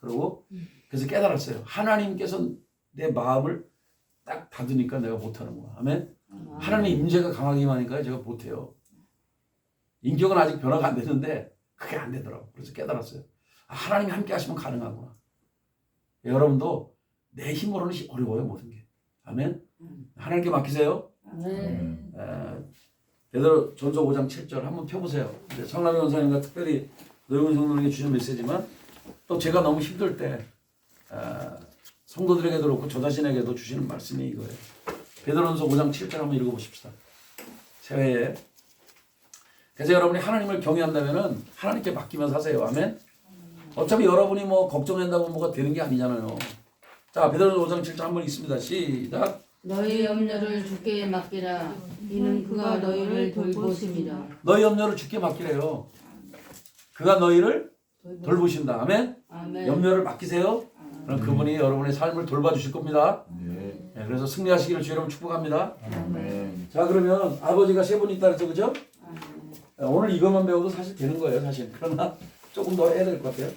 그리고 그래서 깨달았어요. 하나님께서 내 마음을 딱 닫으니까 내가 못하는구나. 아멘. 하나님의 임재가 강하게 임하니까 제가 못해요. 인격은 아직 변화가 안 되는데 그게 안 되더라고. 그래서 깨달았어요. 하나님이 함께 하시면 가능하구나. 여러분도 내 힘으로는 어려워요 모든 게. 아멘. 하나님께 맡기세요. 네. 베드로전서 5장 7절 한번 펴보세요. 성남희 원사님과 특별히 노영훈 성도에게 주신 메시지만 또 제가 너무 힘들 때 성도들에게도 그렇고 저 자신에게도 주시는 말씀이 이거예요. 베드로전서 5장 7절 한번 읽어보십시다. 새해에. 그래서 여러분이 하나님을 경외한다면은 하나님께 맡기면서 하세요. 아멘. 어차피 여러분이 뭐 걱정한다고 뭐가 되는 게 아니잖아요. 자, 베드로전서 5장 7절 한번 읽습니다. 시작. 너희 염려를 주께 맡기라. 이는 그가 너희를 돌보심이라. 너희 염려를 주께 맡기래요. 그가 너희를 돌보신다. 아멘. 아멘. 염려를 맡기세요. 그럼 그분이 여러분의 삶을 돌봐주실 겁니다. 네. 네, 그래서 승리하시기를 주 여러분 축복합니다. 아멘. 자, 그러면 아버지가 세 분 있다 그랬죠, 그죠? 오늘 이것만 배워도 사실 되는 거예요, 사실. 그러나 조금 더 해야 될 것 같아요.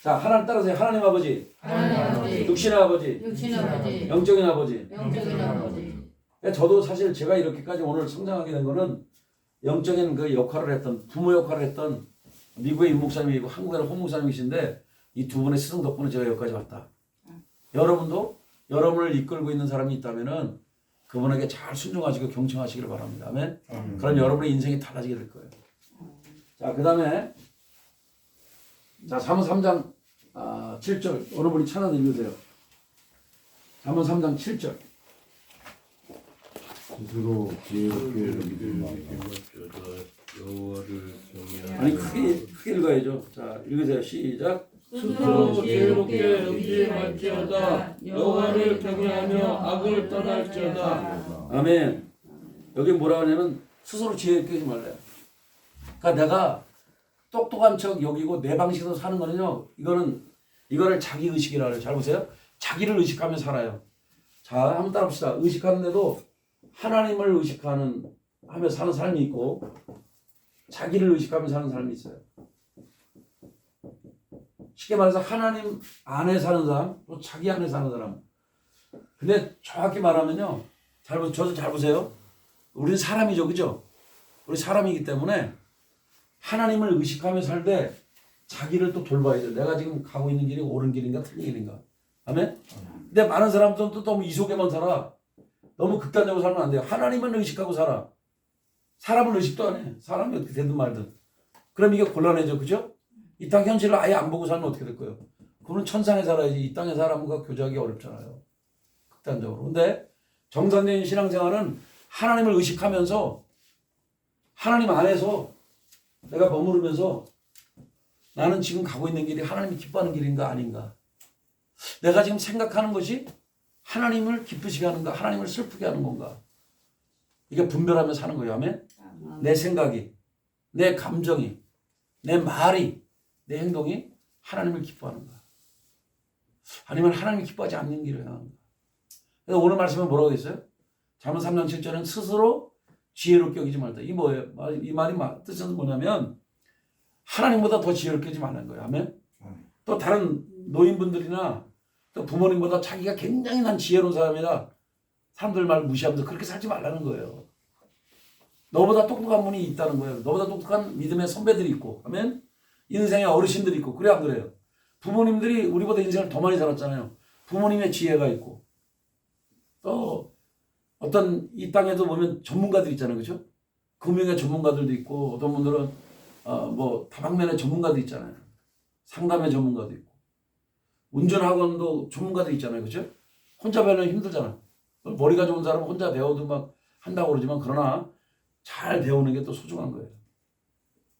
자, 하나님 따라서 하나님 아버지, 하나님 아버지, 육신의 아버지, 육신 아버지, 영적인 아버지. 영적인 아버지. 저도 사실 제가 이렇게까지 오늘 성장하게 된 거는 영적인 그 역할을 했던 부모 역할을 했던 미국의 임 목사님이고 한국의 홍 목사님이신데 이 두 분의 스승 덕분에 제가 여기까지 왔다. 여러분도 여러분을 이끌고 있는 사람이 있다면은 그분에게 잘 순종하시고 경청하시기를 바랍니다. 아멘. 그럼 여러분의 인생이 달라지게 될 거예요. 자, 그 다음에 자, 잠언 3장 7절 어느 분이 찬양 읽으세요. 잠언 3장 7절. 스스로 지혜롭게 여기지 여호와를 아니 경외하며 크게 읽어야죠. 자, 읽으세요. 시작. 스스로 지혜롭게 여기지 말지어다 여호와를 경외하며 악을 떠날지어다. 아멘. 여기 뭐라 하냐면 스스로 지혜롭게 하지 말래요. 그러니까 내가 똑똑한 척 여기고 내 방식으로 사는 거는요. 이거를 자기 의식이라 해요. 잘 보세요. 자기를 의식하며 살아요. 자, 한번 따라합시다. 의식하는데도 하나님을 하며 사는 사람이 있고 자기를 의식하며 사는 사람이 있어요. 쉽게 말해서 하나님 안에 사는 사람, 또 자기 안에 사는 사람. 근데 정확히 말하면요. 저도 잘 보세요. 우리는 사람이죠. 그죠? 우리 사람이기 때문에 하나님을 의식하며 살되 자기를 또 돌봐야 돼. 내가 지금 가고 있는 길이 옳은 길인가 틀린 길인가. 아멘? 근데 많은 사람들은 또 너무 이 속에만 살아. 너무 극단적으로 살면 안 돼요. 하나님을 의식하고 살아. 사람을 의식도 안 해. 사람이 어떻게 되든 말든. 그럼 이게 곤란해져. 그죠? 이 땅 현실을 아예 안 보고 살면 어떻게 될 거예요? 그분은 천상에 살아야지. 이 땅의 사람과 교제하기 어렵잖아요. 극단적으로. 근데 정상적인 신앙생활은 하나님을 의식하면서 하나님 안에서 내가 머무르면서 나는 지금 가고 있는 길이 하나님이 기뻐하는 길인가 아닌가. 내가 지금 생각하는 것이 하나님을 기쁘시게 하는가 하나님을 슬프게 하는 건가. 이게 분별하며 사는 거예요. 아멘. 내 생각이, 내 감정이, 내 말이, 내 행동이 하나님을 기뻐하는가 아니면 하나님이 기뻐하지 않는 길을 향하는가. 그래서 오늘 말씀은 뭐라고 했어요? 잠언 3장 7절은 스스로 지혜롭게 여기지 말다. 이 뭐예요? 이 말이 뜻은 뭐냐면 하나님보다 더 지혜롭게 여기지 말라는 거예요. 아멘. 또 다른 노인분들이나 또 부모님보다 자기가 굉장히 난 지혜로운 사람이라 사람들 말 무시하면서 그렇게 살지 말라는 거예요. 너보다 똑똑한 분이 있다는 거예요. 너보다 똑똑한 믿음의 선배들이 있고, 아멘. 인생의 어르신들이 있고, 그래 안 그래요? 부모님들이 우리보다 인생을 더 많이 살았잖아요. 부모님의 지혜가 있고, 또 어떤 이 땅에도 보면 전문가들 있잖아요, 그렇죠? 금융의 전문가들도 있고, 어떤 분들은 뭐 다방면의 전문가도 있잖아요. 상담의 전문가도 있고, 운전학원도 전문가들 있잖아요, 그렇죠? 혼자 배우면 힘들잖아. 머리가 좋은 사람은 혼자 배워도 막 한다고 그러지만 그러나 잘 배우는 게 또 소중한 거예요.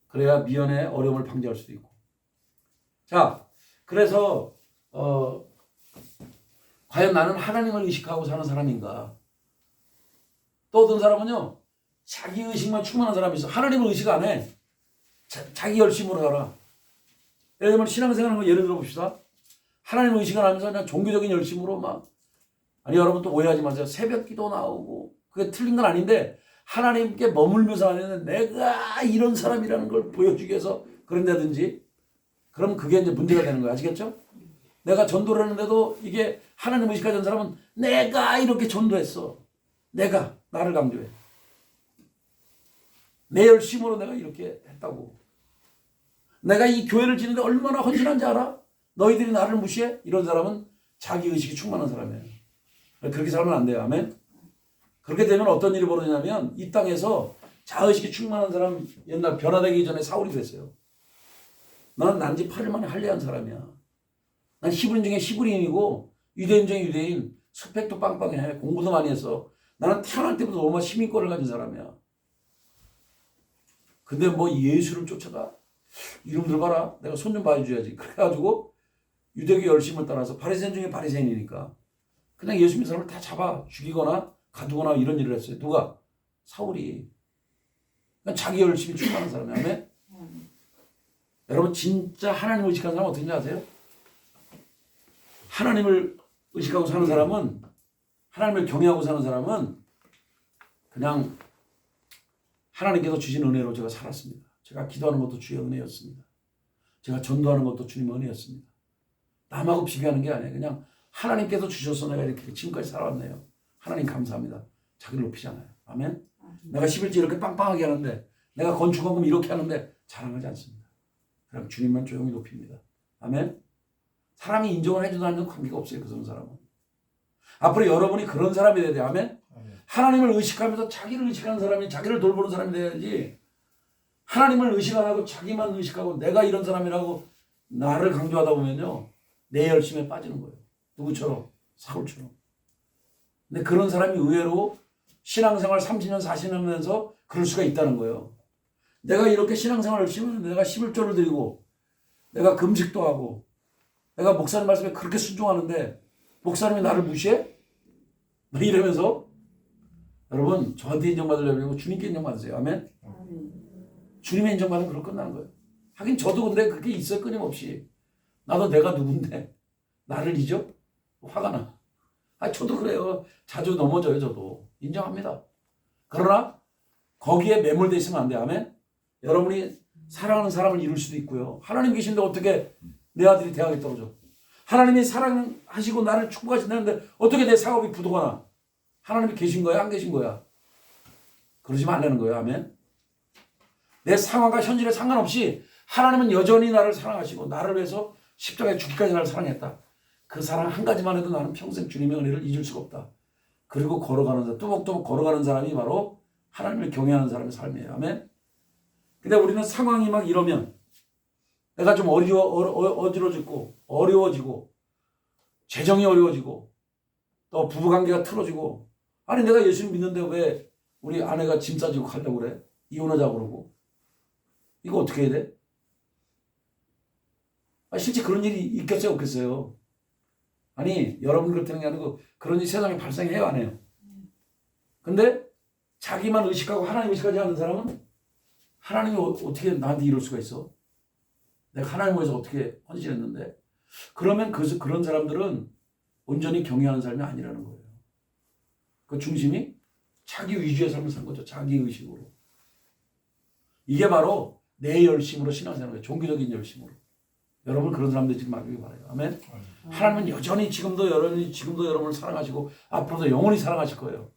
그래야 미연의 어려움을 방지할 수도 있고. 자, 그래서 과연 나는 하나님을 의식하고 사는 사람인가? 또 어떤 사람은요, 자기 의식만 충만한 사람이 있어. 하나님을 의식 안 해. 자기 열심으로 살아. 예를 들면 신앙생활 한번 예를 들어 봅시다. 하나님을 의식을 하면서 그냥 종교적인 열심으로 아니 여러분 또 오해하지 마세요. 새벽 기도 나오고 그게 틀린 건 아닌데 하나님께 머물면서 하면 내가 이런 사람이라는 걸 보여주기 위해서 그런다든지 그럼 그게 이제 문제가 되는 거예요. 아시겠죠? 내가 전도를 하는데도 이게 하나님 의식하지 않은 사람은 내가 이렇게 전도했어. 나를 강조해. 내 열심으로 내가 이렇게 했다고. 내가 이 교회를 지는데 얼마나 헌신한지 알아? 너희들이 나를 무시해? 이런 사람은 자기 의식이 충만한 사람이에요. 그렇게 살면 안 돼요. 아멘. 그렇게 되면 어떤 일이 벌어지냐면 이 땅에서 자의식이 충만한 사람, 옛날 변화되기 전에 사울이 됐어요. 나는 난지 8일 만에 할례한 사람이야. 난 히브리인 중에 히브리인이고 유대인 중에 유대인, 스펙도 빵빵해. 공부도 많이 했어. 나는 태어날 때부터 로마 시민권을 가진 사람이야. 근데 뭐 예수를 쫓아가? 이름 들어봐라. 내가 손 좀 봐줘야지. 그래가지고 유대교 열심을 따라서 바리새인 중에 바리새인이니까 그냥 예수 믿는 사람을 다 잡아 죽이거나 가두거나 이런 일을 했어요. 누가? 사울이. 그러니까 자기 열심이 충만한 사람이야. 아멘? 여러분 진짜 하나님을 의식하는 사람은 어떻게 아세요? 하나님을 의식하고 사는 사람은, 하나님을 경외하고 사는 사람은 그냥 하나님께서 주신 은혜로 제가 살았습니다. 제가 기도하는 것도 주의 은혜였습니다. 제가 전도하는 것도 주님의 은혜였습니다. 남하고 비교하는 게 아니에요. 그냥 하나님께서 주셔서 내가 이렇게 지금까지 살아왔네요. 하나님 감사합니다. 자기를 높이잖아요. 아멘? 내가 11조 이렇게 빵빵하게 하는데, 내가 건축원금 이렇게 하는데 자랑하지 않습니다. 그냥 주님만 조용히 높입니다. 아멘? 사람이 인정을 해주든 안 해도 관계가 없어요. 그런 사람은. 앞으로 여러분이 그런 사람이 돼야 돼요. 아멘? 하나님을 의식하면서 자기를 의식하는 사람이, 자기를 돌보는 사람이 돼야지, 하나님을 의식 안 하고 자기만 의식하고 내가 이런 사람이라고 나를 강조하다 보면요, 내 열심에 빠지는 거예요. 누구처럼? 사울처럼. 근데 그런 사람이 의외로 신앙생활 30년 40년 하면서 그럴 수가 있다는 거예요. 내가 이렇게 신앙생활을 열심히 하는데, 내가 11조를 드리고 내가 금식도 하고 내가 목사님 말씀에 그렇게 순종하는데 목사님이 나를 무시해? 뭐 이러면서, 여러분 저한테 인정받으려고 주님께 인정받으세요. 아멘? 주님의 인정받으면 그걸 끝나는 거예요. 하긴 저도 근데 그게 있어요. 끊임없이. 나도 내가 누군데 나를 잊어? 화가 나. 저도 그래요. 자주 넘어져요. 저도 인정합니다. 그러나 거기에 매몰되어 있으면 안 돼요. 아멘? 여러분이 사랑하는 사람을 잃을 수도 있고요. 하나님 계신데 어떻게 내 아들이 대학에 떨어져? 하나님이 사랑하시고 나를 축복하신다는데 어떻게 내 사업이 부도가 나? 하나님이 계신 거야? 안 계신 거야? 그러지 말라는 거예요. 아멘? 내 상황과 현실에 상관없이 하나님은 여전히 나를 사랑하시고 나를 위해서 십자가에 죽기까지 나를 사랑했다. 그 사랑 한 가지만 해도 나는 평생 주님의 은혜를 잊을 수가 없다. 그리고 걸어가는 사람, 또박또박 걸어가는 사람이 바로 하나님을 경외하는 사람의 삶이에요. 아멘? 근데 우리는 상황이 막 이러면 내가 좀 어지러지고 어려워지고 재정이 어려워지고 또 부부관계가 틀어지고, 아니 내가 예수님 믿는데 왜 우리 아내가 짐 싸지고 가려고 그래? 이혼하자고 그러고. 이거 어떻게 해야 돼? 실제 그런 일이 있겠어요? 없겠어요? 아니 여러분 그렇다는 게 아니고 그런 일이 세상에 발생해요? 안 해요? 근데 자기만 의식하고 하나님 의식하지 않는 사람은 하나님이 어떻게 나한테 이럴 수가 있어? 내가 하나님을 위해서 어떻게 헌신했는데? 그러면 그런 사람들은 온전히 경외하는 삶이 아니라는 거예요. 그 중심이 자기 위주의 삶을 산 거죠. 자기 의식으로. 이게 바로 내 열심으로 신앙생활 거예요. 종교적인 열심으로. 여러분 그런 사람들 지금 막기 바라요. 아멘. 하나님은 여전히 지금도 여러분을 사랑하시고 앞으로도 영원히 사랑하실 거예요.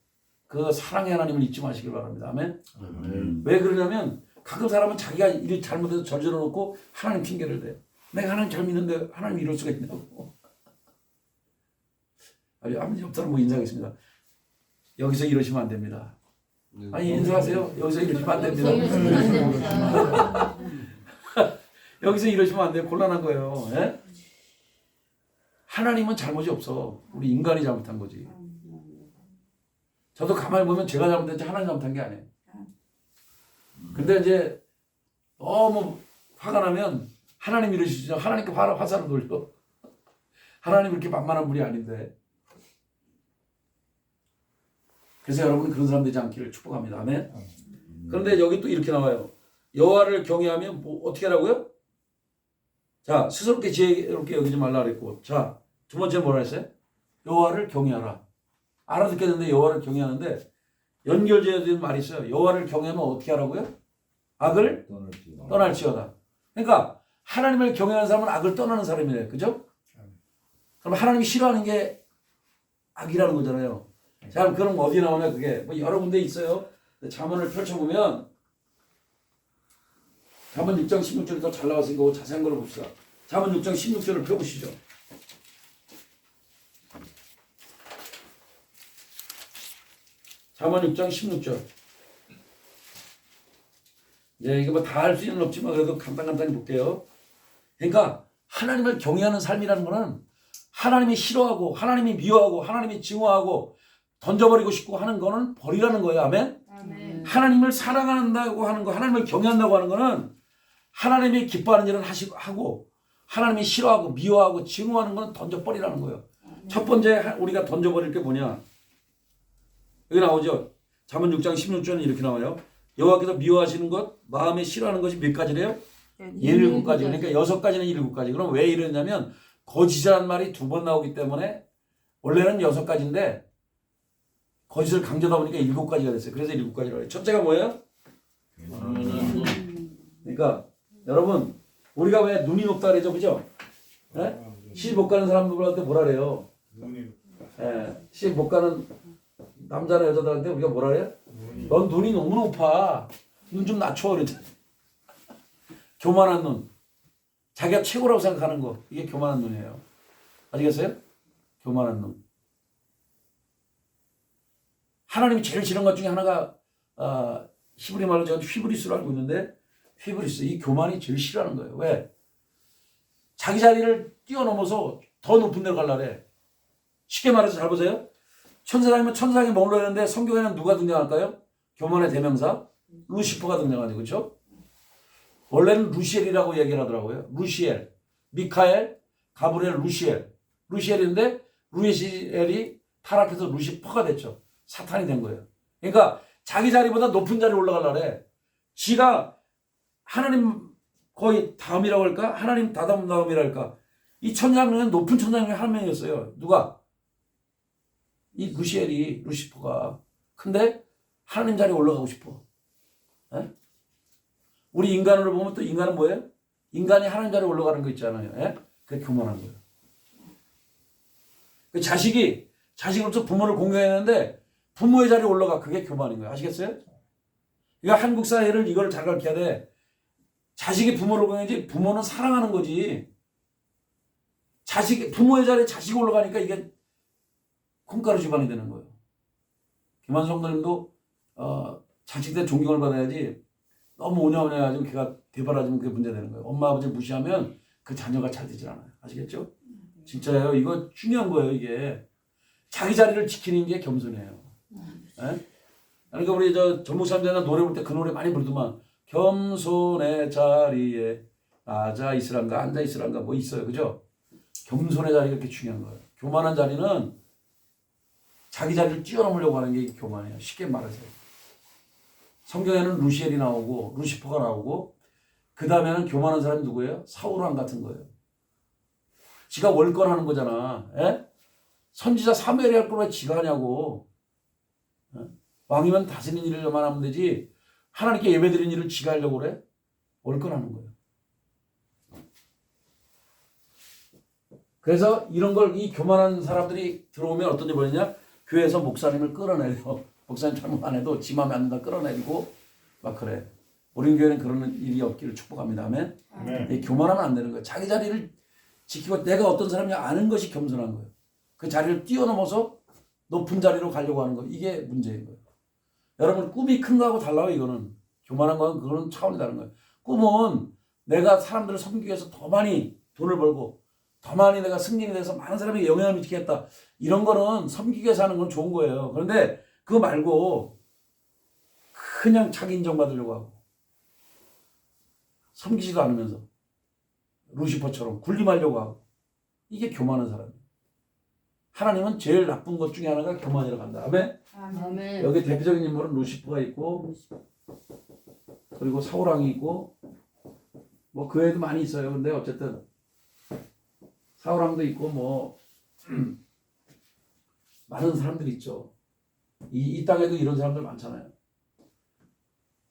그 사랑의 하나님을 잊지 마시길 바랍니다. 아멘. 왜 그러냐면 가끔 사람은 자기가 일이 잘못해서 저질러 놓고 하나님 핑계를 대. 내가 하나님 잘 믿는데 하나님 이럴 수가 있냐고. 아버지 옆 사람 뭐 인사하겠습니다. 여기서 이러시면 안 됩니다. 아니 인사하세요. 여기서 이러시면 안 됩니다. 여기서 이러시면 안 돼요. 곤란한 거예요. 예? 하나님은 잘못이 없어. 우리 인간이 잘못한 거지. 저도 가만히 보면 제가 잘못했지 하나님 잘못한 게 아니에요. 근데 이제 너무 화가 나면 하나님 이러시죠. 하나님께 화살을 돌려. 하나님 그렇게 만만한 분이 아닌데. 그래서 여러분 그런 사람 되지 않기를 축복합니다. 아멘. 그런데 여기 또 이렇게 나와요. 여호와를 경외하면 뭐 어떻게 하라고요? 자, 스스롭게 지혜롭게 여기지 말라 그랬고, 자, 두 번째 뭐라 했어요? 여호와를 경외하라. 알아듣겠는데 여호와를 경외하는데 연결되어 있는 말이 있어요. 여호와를 경외하면 어떻게 하라고요? 악을 떠날지어다. 그러니까 하나님을 경외하는 사람은 악을 떠나는 사람이래요. 그죠? 그럼 하나님이 싫어하는 게 악이라는 거잖아요. 자, 그럼 어디 나오냐 그게. 뭐 여러 군데 있어요. 잠언을 펼쳐보면 잠언 6장 16절이 더 잘 나왔으니까 자세한 걸 봅시다. 잠언 6장 16절을 펴보시죠. 잠언 6장 16절. 이게 뭐 다 할 수는 없지만 그래도 간단히 볼게요. 그러니까 하나님을 경외하는 삶이라는 거는 하나님이 싫어하고 하나님이 미워하고 하나님이 증오하고 던져버리고 싶고 하는 거는 버리라는 거예요. 아멘. 아멘. 하나님을 사랑한다고 하는 거, 하나님을 경외한다고 하는 거는 하나님이 기뻐하는 일은 하고 하나님이 싫어하고 미워하고 증오하는 거는 던져버리라는 거예요. 첫 번째 우리가 던져버릴 게 뭐냐? 여기 나오죠. 잠언 6장 16절은 이렇게 나와요. 여호와께서 미워하시는 것, 마음에 싫어하는 것이 몇 가지래요? 17가지. 그러니까 6가지는 7가지. 그럼 왜 이러냐면 거짓이라는 말이 2번 나오기 때문에 원래는 6가지인데 거짓을 강조하다 보니까 7가지가 됐어요. 그래서 7가지라고 해요. 첫째가 뭐예요? 그러니까 여러분 우리가 왜 눈이 높다 그러죠, 그죠? 시집 못 가는 사람들한테 뭐라 그래요? 시집 못 가는 남자나 여자들한테 우리가 뭐라 그래요? 넌 눈이 너무 높아. 눈 좀 낮춰 그러죠. 교만한 눈. 자기가 최고라고 생각하는 거. 이게 교만한 눈이에요. 아시겠어요? 교만한 눈. 하나님이 제일 싫은 것 중에 하나가 히브리 말로 제가 휘브리스로 알고 있는데 휘브리스. 이 교만이 제일 싫어하는 거예요. 왜? 자기 자리를 뛰어넘어서 더 높은 데로 가려고 해. 쉽게 말해서 잘 보세요. 천사장이면 천사장이 머물러 있는데 성경에는 누가 등장할까요? 교만의 대명사 루시퍼가 등장하죠. 그렇죠? 원래는 루시엘이라고 얘기를 하더라고요. 루시엘, 미카엘, 가브리엘, 루시엘. 루시엘인데 루시엘이 타락해서 루시퍼가 됐죠. 사탄이 된 거예요. 그러니까 자기 자리보다 높은 자리에 올라가려고 해. 지가 하나님 거의 다음이라고 할까? 하나님 다음이라고 할까? 이 천사장은 높은 천사장 중에 한 명이었어요. 누가? 이 루시엘이, 루시퍼가. 근데 하나님 자리에 올라가고 싶어. 에? 우리 인간으로 보면 또 인간은 뭐예요? 인간이 하나님 자리에 올라가는 거 있잖아요. 에? 그게 교만한 거예요. 그 자식으로서 부모를 공경했는데 부모의 자리에 올라가. 그게 교만인 거예요. 아시겠어요? 그러니까 한국 사회를 이걸 잘 가르쳐야 돼. 자식이 부모를 공경하지 부모는 사랑하는 거지. 부모의 자리에 자식이 올라가니까 이게 콩가루 집안이 되는 거예요. 김한 성도님도 자식들 존경을 받아야지 너무 오냐오냐 해가지고 걔가 대바라지면 그게 문제되는 거예요. 엄마 아버지를 무시하면 그 자녀가 잘 되질 않아요. 아시겠죠? 진짜예요. 이거 중요한 거예요. 이게 자기 자리를 지키는 게 겸손이에요. 네? 그러니까 우리 전 목사님들은 노래 볼 때 그 노래 많이 부르더만 겸손의 자리에 앉아 있으란가 앉아 있으란가 뭐 있어요. 그죠? 겸손의 자리가 그렇게 중요한 거예요. 교만한 자리는 자기 자리를 뛰어넘으려고 하는 게 교만이에요. 쉽게 말해서. 성경에는 루시엘이 나오고 루시퍼가 나오고 그 다음에는 교만한 사람이 누구예요? 사울왕 같은 거예요. 지가 월권하는 거잖아. 에? 선지자 사무엘이 할 걸 왜 지가 하냐고. 에? 왕이면 다스리는 일을만 하면 되지 하나님께 예배드리는 일을 지가 하려고 그래? 월권하는 거예요. 그래서 이런 걸 이 교만한 사람들이 들어오면 어떤지 보느냐? 교회에서 목사님을 끌어내려. 목사님 잘못 안 해도 지 맘에 안 든다 끌어내리고 막 그래. 우리 교회는 그런 일이 없기를 축복합니다. 아멘. 네. 교만하면 안 되는 거예요. 자기 자리를 지키고 내가 어떤 사람인지 아는 것이 겸손한 거예요. 그 자리를 뛰어넘어서 높은 자리로 가려고 하는 거. 이게 문제인 거예요. 여러분 꿈이 큰 거하고 달라요. 이거는. 교만한 건 그거는 차원이 다른 거예요. 꿈은 내가 사람들을 섬기기 위해서 더 많이 돈을 벌고 더 많이 내가 승진이 돼서 많은 사람에게 영향을 미치겠다. 이런 거는 섬기기 위해서 하는 건 좋은 거예요. 그런데 그거 말고 그냥 자기 인정받으려고 하고 섬기지도 않으면서 루시퍼처럼 군림하려고 하고 이게 교만한 사람이에요. 하나님은 제일 나쁜 것 중에 하나가 교만이라고 한다. 아멘? 아멘. 여기 대표적인 인물은 루시퍼가 있고 그리고 사울왕이 있고 뭐 그 외에도 많이 있어요. 근데 어쨌든 사울왕도 있고 뭐 많은 사람들이 있죠. 이 땅에도 이런 사람들 많잖아요.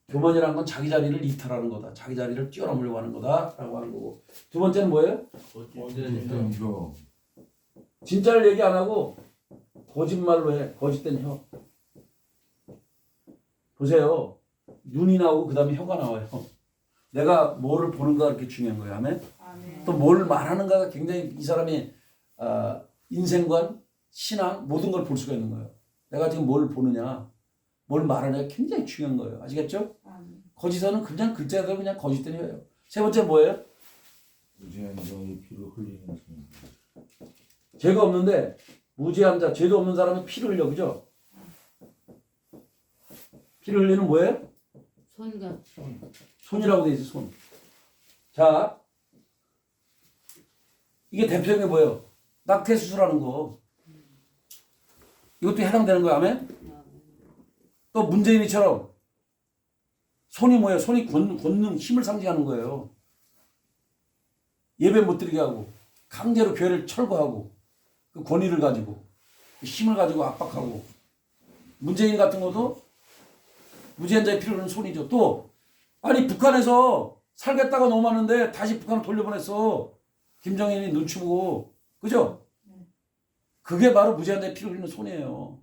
교만이라는 건 자기 자리를 이탈하는 거다. 자기 자리를 뛰어넘으려고 하는 거다라고 하는 거고. 두 번째는 뭐예요? 혀. 진짜를 얘기 안 하고 거짓말로 해. 거짓된 혀. 보세요. 눈이 나오고 그 다음에 혀가 나와요. 내가 뭐를 보는가 그렇게 중요한 거예요. 아멘? 또 뭘 말하는가가 굉장히 이 사람의 인생관, 신앙 모든 걸 볼 수가 있는 거예요. 내가 지금 뭘 보느냐. 뭘 말하냐가 굉장히 중요한 거예요. 아시겠죠? 거짓어는 그냥 글자대로 그냥 거짓대로예요. 세 번째 뭐예요? 무죄한 자의 피를 흘리는 손. 죄가 없는데 무죄한 자, 죄도 없는 사람이 피를 흘려, 그죠? 피를 흘리는 뭐예요? 손과 손이라고 돼 있어, 손. 자, 이게 대표적인 게 뭐예요? 낙태 수술하는 거. 이것도 해당되는 거야, 아멘? 또 문재인이처럼 손이 뭐예요? 손이 권능, 힘을 상징하는 거예요. 예배 못 드리게 하고 강제로 교회를 철거하고 그 권위를 가지고 그 힘을 가지고 압박하고 문재인 같은 것도 무죄한 자의 피를 흘리는 손이죠. 또 아니 북한에서 살겠다가 너무 많은데 다시 북한을 돌려보냈어. 김정일이 눈치 보고. 그죠? 그게 바로 무죄한 자의 피를 흘리는 손이에요.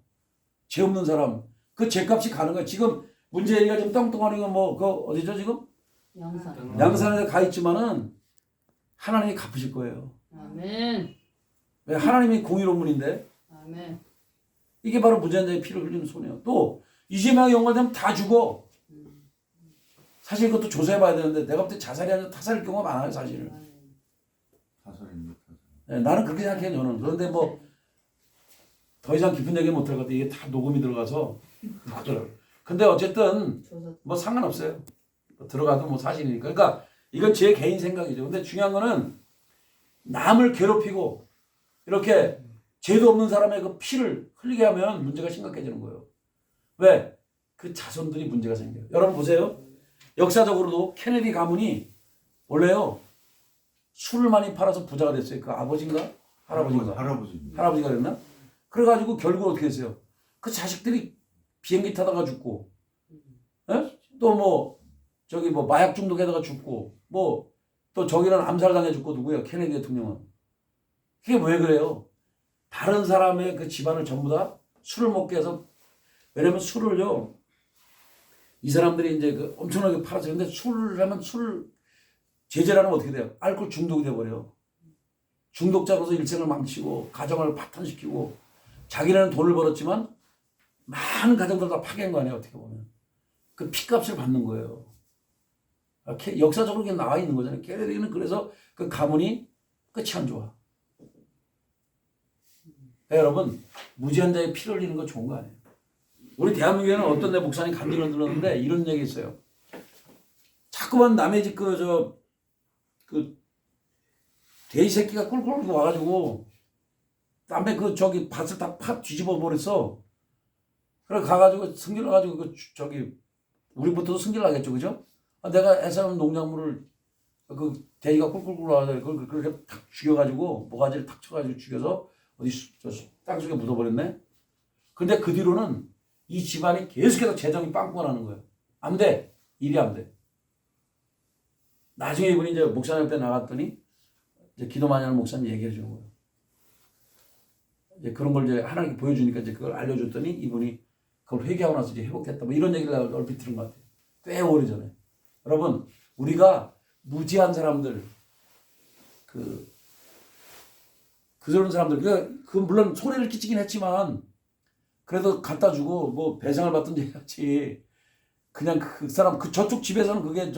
죄 없는 사람. 그 죄값이 가는 거야. 지금 문재인이가 지금 떵떵하는 건 뭐, 그 어디죠 지금? 양산. 양산에 가 있지만은 하나님이 갚으실 거예요. 아멘. 왜? 하나님이 공의로운 분인데. 아멘. 이게 바로 무죄한 자의 피를 흘리는 손이에요. 또 이재명이 연관되면 다 죽어. 사실 그것도 조사해봐야 되는데 내가 볼 때 자살이 아니라 타살일 경우가 많아요, 사실. 타살입니다. 타살. 네, 나는 그렇게 생각해요, 저는. 그런데 뭐 더 이상 깊은 얘기 못 할 것 같아. 이게 다 녹음이 들어가서. 근데 어쨌든 뭐 상관없어요. 들어가도 뭐 사실이니까. 그러니까 이건 제 개인 생각이죠. 근데 중요한 거는 남을 괴롭히고 이렇게 죄도 없는 사람의 그 피를 흘리게 하면 문제가 심각해지는 거예요. 왜? 그 자손들이 문제가 생겨요. 여러분 보세요. 역사적으로도 케네디 가문이 원래요 술을 많이 팔아서 부자가 됐어요. 그 아버지인가? 할아버지인가? 할아버지입니다. 할아버지가 됐나? 그래가지고 결국 어떻게 했어요? 그 자식들이 비행기 타다가 죽고, 또 뭐 저기 뭐 마약 중독에다가 죽고, 뭐 또 저기는 암살당해 죽고 누구야? 케네디 대통령은. 그게 왜 그래요? 다른 사람의 그 집안을 전부 다 술을 먹게 해서. 왜냐면 술을요 이 사람들이 이제 그 엄청나게 팔았어요. 근데 술을 하면 술 제재라는 어떻게 돼요? 알코올 중독이 돼버려요. 중독자로서 일생을 망치고 가정을 파탄시키고 자기는 돈을 벌었지만 많은 가정들 다 파괴한 거 아니에요. 어떻게 보면 그 피값을 받는 거예요. 역사적으로 그게 나와 있는 거잖아요. 케네디는 그래서 그 가문이 끝이 안 좋아. 여러분 무죄한 자의 피를 흘리는 거 좋은 거 아니에요. 우리 대한민국에는 어떤 내 목사님 간증을 들었는데 이런 얘기 있어요. 자꾸만 남의 집 그 돼지 새끼가 꿀꿀 와가지고 남의 그 저기 밭을 다 팍 뒤집어 버렸어. 그래 가가지고 승질 나가지고 그 저기 우리부터도 승질 나겠죠, 그죠? 내가 해삼 농작물을 그 돼지가 꿀꿀 와가지고 그걸 그렇게 탁 죽여가지고 모가지를 탁 쳐가지고 죽여서 어디 땅속에 묻어버렸네. 근데 그 뒤로는 이 집안이 계속해서 재정이 빵꾸가 나는 거예요. 안 돼. 일이 안 돼. 나중에 이분이 이제 목사님 옆에 나갔더니 이제 기도 많이 하는 목사님 얘기해 주는 거예요. 이제 그런 걸 이제 하나님께 보여주니까 이제 그걸 알려줬더니 이분이 그걸 회개하고 나서 이제 회복했다. 뭐 이런 얘기를 얼핏 들은 것 같아요. 꽤 오래전에. 여러분, 우리가 무지한 사람들, 그런 사람들, 그 물론 손해를 끼치긴 했지만 그래도 갖다 주고 뭐 배상을 받든지 해야지. 그냥 그 사람 저쪽 집에서는 그게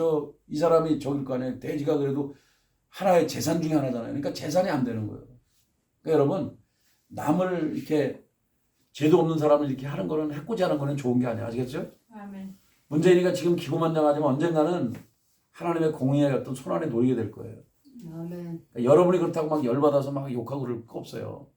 이 사람이 저길 거 아니에요. 돼지가 그래도 하나의 재산 중에 하나잖아요. 그러니까 재산이 안 되는 거예요. 그러니까 여러분 남을 이렇게 죄도 없는 사람을 이렇게 하는 거는 해코지 하는 거는 좋은 게 아니에요. 아시겠죠? 아멘. 문재인이가 지금 기고만장하지만 언젠가는 하나님의 공의의 어떤 손안에 놓이게 될 거예요. 아멘. 그러니까 여러분이 그렇다고 막 열받아서 막 욕하고 그럴 거 없어요.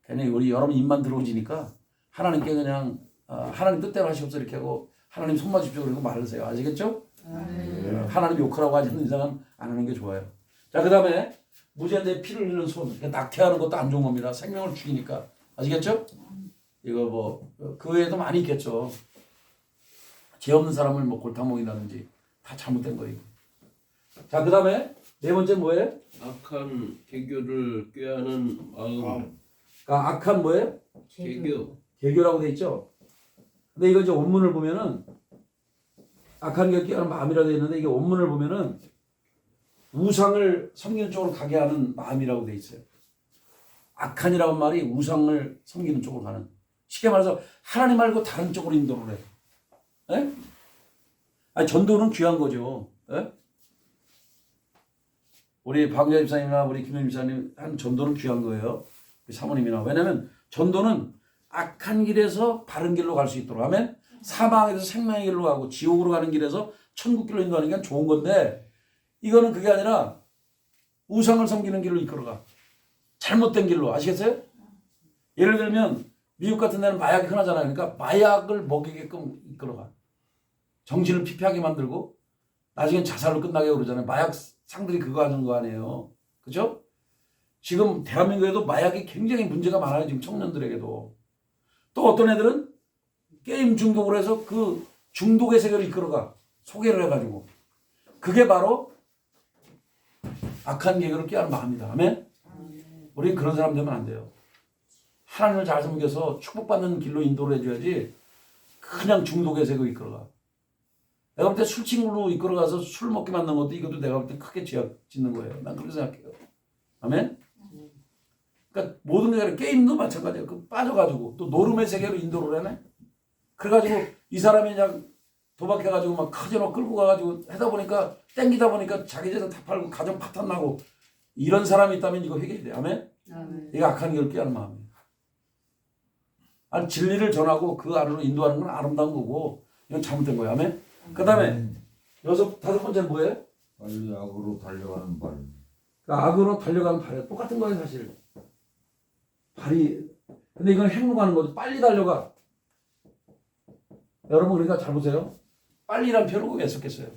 괜히 우리 여러분 입만 들어오지니까 하나님께 그냥 하나님 뜻대로 하시옵소서 이렇게 하고 하나님 손 맞으십시오 그러고 말하세요. 아시겠죠? 아멘. 하나님 욕하라고 하시는 이상은 안 하는 게 좋아요. 자, 그 다음에 무죄한 자의 피를 흘리는 손. 낙태하는 것도 안 좋은 겁니다. 생명을 죽이니까. 아시겠죠? 이거 뭐 그 외에도 많이 있겠죠. 죄 없는 사람을 뭐 골탕 먹인다든지 다 잘못된 거예요. 자, 그 다음에 네 번째 뭐예요? 악한 개교를 꾀하는 마음. 그러니까 악한 뭐예요? 개교. 개교라고 돼 있죠. 근데 이거 이제 원문을 보면은 악한 개교하는 마음이라고 돼 있는데 이게 원문을 보면은 우상을 섬기는 쪽으로 가게 하는 마음이라고 돼 있어요. 악한이라는 말이 우상을 섬기는 쪽으로 가는. 쉽게 말해서 하나님 말고 다른 쪽으로 인도를 해. 예? 아니 전도는 귀한 거죠. 예? 우리 박자 집사님이나 우리 김현 집사님 한 전도는 귀한 거예요. 우리 사모님이나. 왜냐면 전도는 악한 길에서 바른 길로 갈 수 있도록 하면 사망에서 생명의 길로 가고 지옥으로 가는 길에서 천국 길로 인도하는 게 좋은 건데 이거는 그게 아니라 우상을 섬기는 길로 이끌어가. 잘못된 길로. 아시겠어요? 예를 들면 미국 같은 데는 마약이 흔하잖아요. 그러니까 마약을 먹이게끔 이끌어가. 정신을 피폐하게 만들고 나중엔 자살로 끝나게 그러잖아요. 마약 상들이 그거 하는 거 아니에요. 그죠? 지금 대한민국에도 마약이 굉장히 문제가 많아요. 지금 청년들에게도. 또 어떤 애들은 게임 중독을 해서 그 중독의 세계로 이끌어가. 소개를 해가지고. 그게 바로 악한 계교를 꾀하는 마음이다. 아멘? 우리는 그런 사람 되면 안 돼요. 하나님을 잘 섬겨서 축복받는 길로 인도를 해줘야지 그냥 중독의 세계로 이끌어가. 내가 볼 때 술 친구로 이끌어가서 술 먹게 만든 것도 이것도 내가 볼 때 크게 죄악 짓는 거예요. 난 그렇게 생각해요. 아멘? 그러니까 모든 게 게임도 마찬가지예요. 그 빠져가지고 또 노름의 세계로 인도를 하네. 그래가지고 이 사람이 그냥 도박해가지고 막 카지노 끌고 가가지고 하다 보니까 땡기다 보니까 자기 재산 다 팔고 가정 파탄 나고 이런 사람이 있다면 이거 회개돼요. 아멘? 이거 악한 길을 꾀하는 마음이에요. 아니 진리를 전하고 그 안으로 인도하는 건 아름다운 거고 이건 잘못된 거예요. 아멘? 그 다음에 다섯 번째는 뭐예요? 빨리 악으로 달려가는 발. 그러니까 악으로 달려가는 발이에요. 똑같은 거예요 사실. 발이 근데 이건 행동하는 거죠. 빨리 달려가. 여러분 그러니까 잘 보세요. 빨리란 표현을 왜 썼겠어요?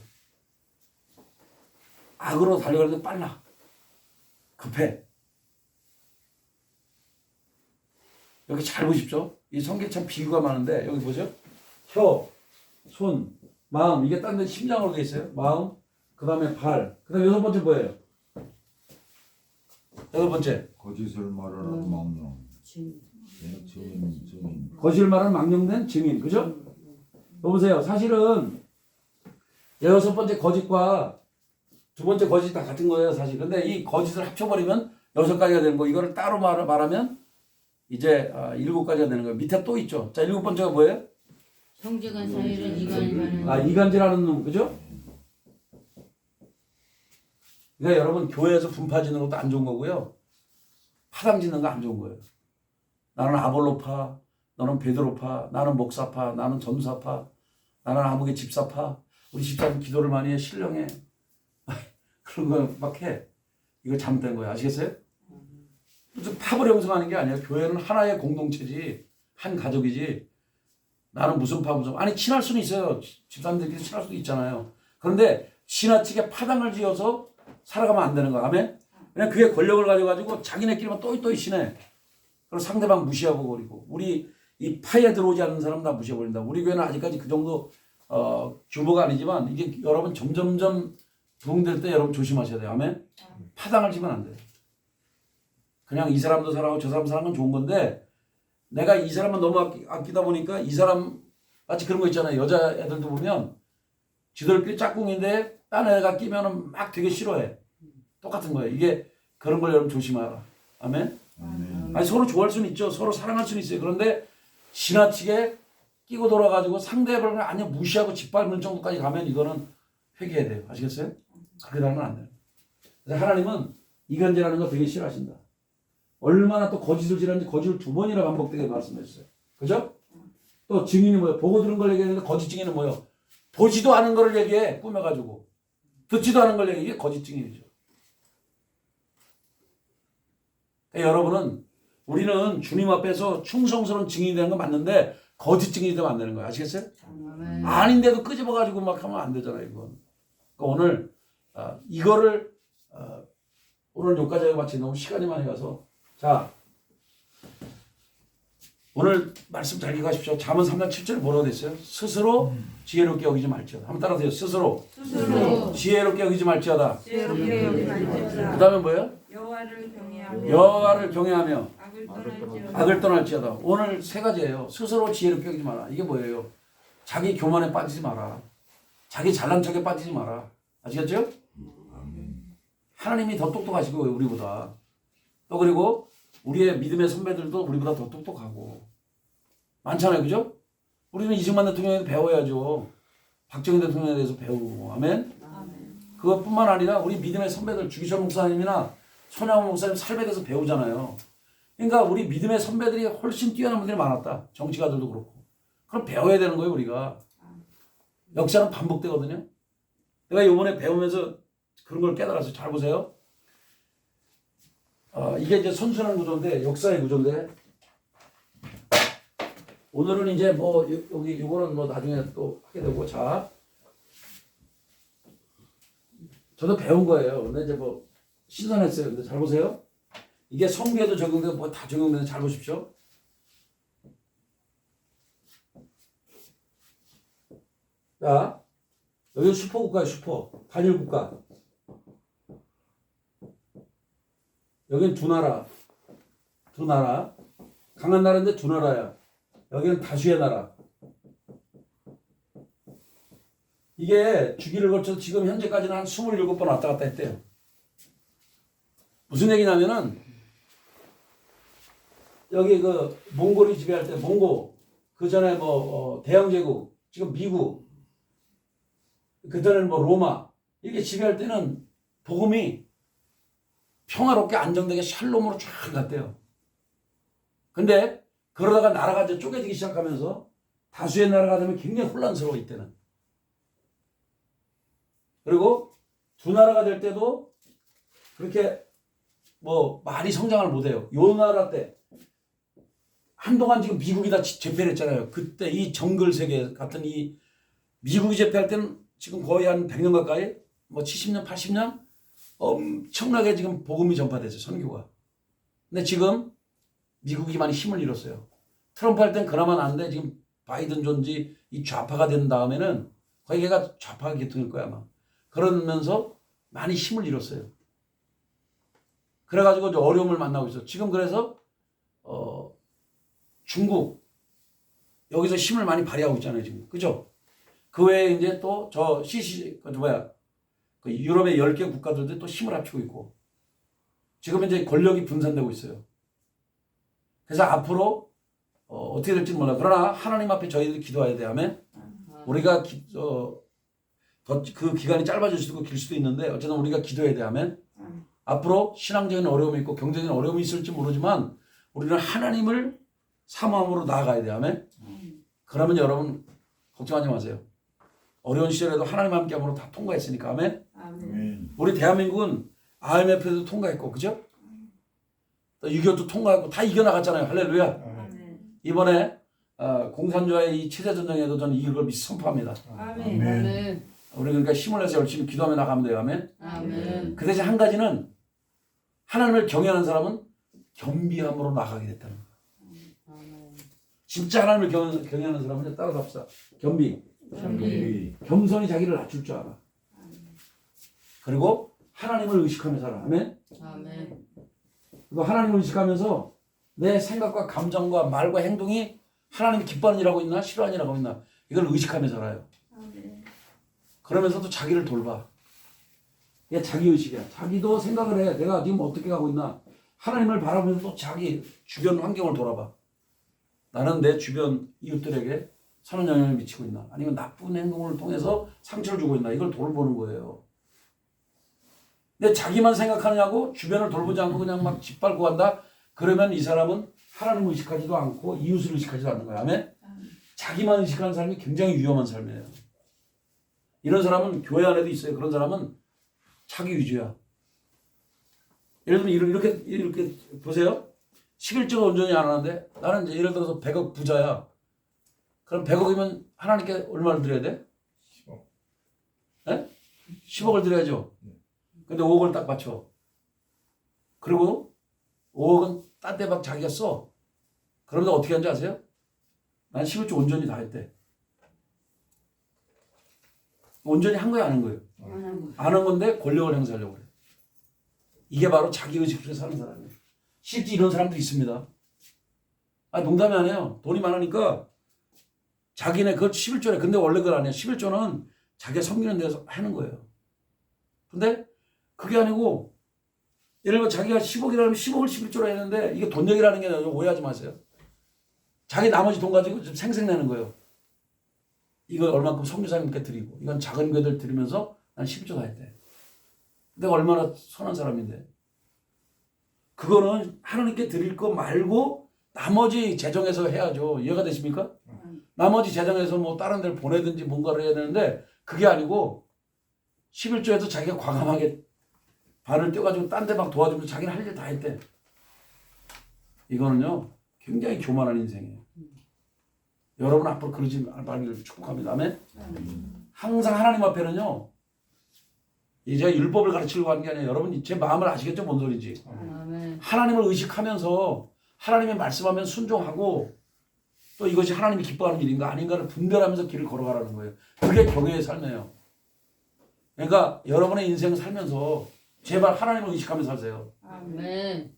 악으로 달려가는데 빨라. 급해. 여기 잘 보십시오. 이 성경에 참 비유가 많은데 여기 보세요. 혀, 손, 마음 이게 딴 데 심장으로 돼 있어요. 마음, 그 다음에 발, 그 다음에 여섯 번째 뭐예요? 여섯 번째. 거짓을 말하는 망령. 증인. 거짓을 말하는 망령된 증인. 그죠? 여보세요. 사실은 여섯 번째 거짓과 두 번째 거짓 다 같은 거예요. 사실. 근데 이 거짓을 합쳐버리면 여섯 가지가 되는 거. 이거를 따로 말하면 이제 일곱 가지가 되는 거예요. 밑에 또 있죠. 자, 일곱 번째가 뭐예요? 형제간 사이를 이간질하는 이간질하는 놈. 그죠? 그러니까 여러분 교회에서 분파 짓는 것도 안 좋은 거고요. 파당 짓는 거 안 좋은 거예요. 나는 아볼로파, 너는 베드로파, 나는 목사파, 나는 전사파, 나는 아무개 집사파. 우리 집사님 기도를 많이 해, 신령해. 그런 거 막 해. 이거 잘못된 거예요. 아시겠어요? 무슨 팝을 형성하는 게 아니에요. 교회는 하나의 공동체지, 한 가족이지. 나는 무슨 파 무슨 아니 친할 수는 있어요. 집사님들끼리 친할 수도 있잖아요. 그런데 지나치게 파당을 지어서 살아가면 안 되는 거야. 아멘? 그냥 그게 권력을 가져가지고 자기네끼리만 또이또이 친해. 그리고 상대방 무시하고 버리고. 우리 이 파에 들어오지 않는 사람 다 무시해버린다. 우리 교회는 아직까지 그 정도 규모가 아니지만 이게 여러분 점점점 부흥될 때 여러분 조심하셔야 돼요. 아멘? 파당을 지면 안 돼요. 그냥 이 사람도 사랑하고 저 사람 사랑은 좋은 건데 내가 이 사람만 너무 아끼다 보니까 이 사람 마치 그런 거 있잖아요. 여자애들도 보면 지들끼리 짝꿍인데 딴 애가 끼면은 막 되게 싫어해. 똑같은 거예요. 이게 그런 걸 여러분 조심하라. 아멘? 아니 서로 좋아할 수는 있죠. 서로 사랑할 수는 있어요. 그런데 지나치게 끼고 돌아가지고 상대방을 아니 무시하고 짓밟는 정도까지 가면 이거는 회개해야 돼요. 아시겠어요? 그렇게 하면 안 돼요. 그래서 하나님은 이간질하는 거 되게 싫어하신다. 얼마나 또 거짓을 지르는지 거짓을 두 번이나 반복되게 말씀했어요. 그죠? 또 증인이 뭐예요? 보고 들은 걸 얘기하는데 거짓 증인은 뭐예요? 보지도 않은 걸 얘기해 꾸며가지고 듣지도 않은 걸 얘기해. 이게 거짓 증인이죠. 그러니까 여러분은 우리는 주님 앞에서 충성스러운 증인이 되는 건 맞는데 거짓 증인이 되면 안 되는 거예요. 아시겠어요? 아닌데도 끄집어가지고 막 하면 안 되잖아요. 이건. 그러니까 오늘 이거를 오늘 여기까지 하고 마치 너무 시간이 많이 가서 자 오늘 말씀 잘 기억하십시오. 잠언 3장 7절에 뭐라고 됐어요? 스스로 지혜롭게 여기지 말지어다. 한번 따라하세요. 스스로 지혜롭게 여기지 말지어다. 그 다음에 뭐예요? 여호와를 경외하며 악을 떠날지어다. 오늘 세 가지예요. 스스로 지혜롭게 여기지 마라. 이게 뭐예요? 자기 교만에 빠지지 마라. 자기 잘난 척에 빠지지 마라. 아시겠죠? 하나님이 더 똑똑하시고 우리보다. 또 그리고 우리의 믿음의 선배들도 우리보다 더 똑똑하고 많잖아요. 그죠? 우리는 이승만 대통령에 배워야죠. 박정희 대통령에 대해서 배우고. 아멘. 그것뿐만 아니라 우리 믿음의 선배들 주기철 목사님이나 손양호 목사님 삶에 대해서 배우잖아요. 그러니까 우리 믿음의 선배들이 훨씬 뛰어난 분들이 많았다. 정치가들도 그렇고. 그럼 배워야 되는 거예요, 우리가. 역사는 반복되거든요. 내가 이번에 배우면서 그런 걸 깨달았어요. 잘 보세요. 이게 이제 선순환 구조인데, 역사의 구조인데, 오늘은 이제 뭐, 여기, 요거는 뭐 나중에 또 하게 되고, 자. 저도 배운 거예요. 근데 이제 뭐, 신선했어요. 근데 잘 보세요. 이게 성계에도 적용되고, 뭐 다 적용되는데 잘 보십시오. 자, 여기 슈퍼국가예요, 슈퍼. 단일국가. 여기는 두 나라. 두 나라. 강한 나라인데 두 나라야. 여기는 다수의 나라. 이게 주기를 거쳐서 지금 현재까지는 한 27번 왔다 갔다 했대요. 무슨 얘기냐면은, 여기 그 몽골이 지배할 때, 몽고, 그 전에 뭐, 대영제국, 지금 미국, 그 전에는 뭐 로마, 이렇게 지배할 때는 복음이 평화롭게 안정되게 샬롬으로 쫙 갔대요. 근데 그러다가 나라가 이제 쪼개지기 시작하면서 다수의 나라가 되면 굉장히 혼란스러워 이때는. 그리고 두 나라가 될 때도 그렇게 뭐 많이 성장을 못해요. 요 나라 때 한동안 지금 미국이 다 제패를 했잖아요. 그때 이 정글 세계 같은 이 미국이 제패할 때는 지금 거의 한 100년 가까이 뭐 70년 80년 엄청나게 지금 복음이 전파됐어요. 선교가. 근데 지금 미국이 많이 힘을 잃었어요. 트럼프 할 땐 그나마 나는데 지금 바이든 존지 이 좌파가 된 다음에는 거의 걔가 좌파 계통일 거야 아마. 그러면서 많이 힘을 잃었어요. 그래가지고 이제 어려움을 만나고 있어. 지금 그래서 중국 여기서 힘을 많이 발휘하고 있잖아요 지금. 그죠? 그 외에 이제 또 저 그 유럽의 10개 국가들도 또 힘을 합치고 있고 지금 이제 권력이 분산되고 있어요. 그래서 앞으로 어떻게 될지 몰라. 그러나 하나님 앞에 저희들이 기도해야 돼. 아멘. 우리가 그 기간이 짧아질 수도 있고 길 수도 있는데 어쨌든 우리가 기도해야 돼. 아멘. 앞으로 신앙적인 어려움이 있고 경제적인 어려움이 있을지 모르지만 우리는 하나님을 사모함으로 나아가야 돼. 아멘. 그러면 여러분 걱정하지 마세요. 어려운 시절에도 하나님 함께함으로 다 통과했으니까. 아멘. 아멘. 우리 대한민국은 IMF에도 통과했고 그죠? 6.25도 통과했고 다 이겨나갔잖아요. 할렐루야. 이번에 공산주의의 이 체제전쟁에도 저는 이걸 선포합니다. 아멘. 아멘. 우리 그러니까 힘을 내서 열심히 기도하며 나가면 돼요. 아멘. 아멘. 그 대신 한 가지는 하나님을 경외하는 사람은 겸비함으로 나가게 됐다는 거예요. 진짜 하나님을 경외하는 사람은 따라갑시다. 겸비. 겸손히 자기를 낮출 줄 알아. 그리고 하나님을 의식하며 살아. 아멘. 아멘. 그리고 하나님을 의식하면서 내 생각과 감정과 말과 행동이 하나님이 기뻐하는 일하고 있나 싫어하는 일하고 있나 이걸 의식하며 살아요. 그러면서도 자기를 돌봐. 이게 자기의식이야. 자기도 생각을 해. 내가 지금 어떻게 가고 있나. 하나님을 바라보면서 또 자기 주변 환경을 돌아봐. 나는 내 주변 이웃들에게 선한 영향을 미치고 있나. 아니면 나쁜 행동을 통해서 상처를 주고 있나. 이걸 돌보는 거예요. 근데 자기만 생각하느냐고 주변을 돌보지 않고 그냥 막 짓밟고 간다. 그러면 이 사람은 하나님을 의식하지도 않고 이웃을 의식하지도 않는 거야. 아멘? 자기만 의식하는 사람이 굉장히 위험한 삶이에요. 이런 사람은 교회 안에도 있어요. 그런 사람은 자기 위주야. 예를 들면 이렇게 보세요. 11조가 온전히 안 하는데 나는 이제 예를 들어서 100억 부자야. 그럼 100억이면 하나님께 얼마를 드려야 돼? 10억. 네? 10억을 드려야죠. 근데 5억을 딱 맞춰. 그리고 5억은 딴 데 막 자기가 써. 그러면서 어떻게 하는지 아세요? 난 11조 온전히 다 했대. 온전히 한 거야, 안 한 거예요? 안 한 건데 권력을 행사하려고 그래. 이게 바로 자기의식으로 사는 사람이에요. 실제 이런 사람도 있습니다. 농담이 아니에요. 돈이 많으니까 자기네 그걸 11조래. 근데 원래 그걸 안 해요. 11조는 자기가 섬기는 데서 하는 거예요. 근데 그게 아니고 예를 들어 자기가 10억이라면 10억을 11조로 했는데 이게 돈 얘기라는 게 아니라 오해하지 마세요. 자기 나머지 돈 가지고 좀 생색내는 거예요. 이거 얼마큼 성교사님께 드리고 이건 작은 교회들 드리면서 난 11조 다 했대. 내가 얼마나 선한 사람인데. 그거는 하나님께 드릴 거 말고 나머지 재정에서 해야죠. 이해가 되십니까? 나머지 재정에서 뭐 다른 데를 보내든지 뭔가를 해야 되는데 그게 아니고 11조에도 자기가 과감하게 발을 떼가지고 딴 데 막 도와주면서 자기는 할 일 다 했대. 이거는요 굉장히 교만한 인생이에요. 여러분 앞으로 그러지 말기를 축복합니다. 아멘. 항상 하나님 앞에는요 이제 율법을 가르치려고 하는 게 아니라 여러분 제 마음을 아시겠죠? 뭔 소리인지. 아멘. 하나님을 의식하면서 하나님의 말씀하면 순종하고 또 이것이 하나님이 기뻐하는 일인가 아닌가를 분별하면서 길을 걸어가라는 거예요. 그게 교회의 삶이에요. 그러니까 여러분의 인생을 살면서 제발 하나님을 의식하면서 사세요. 아멘.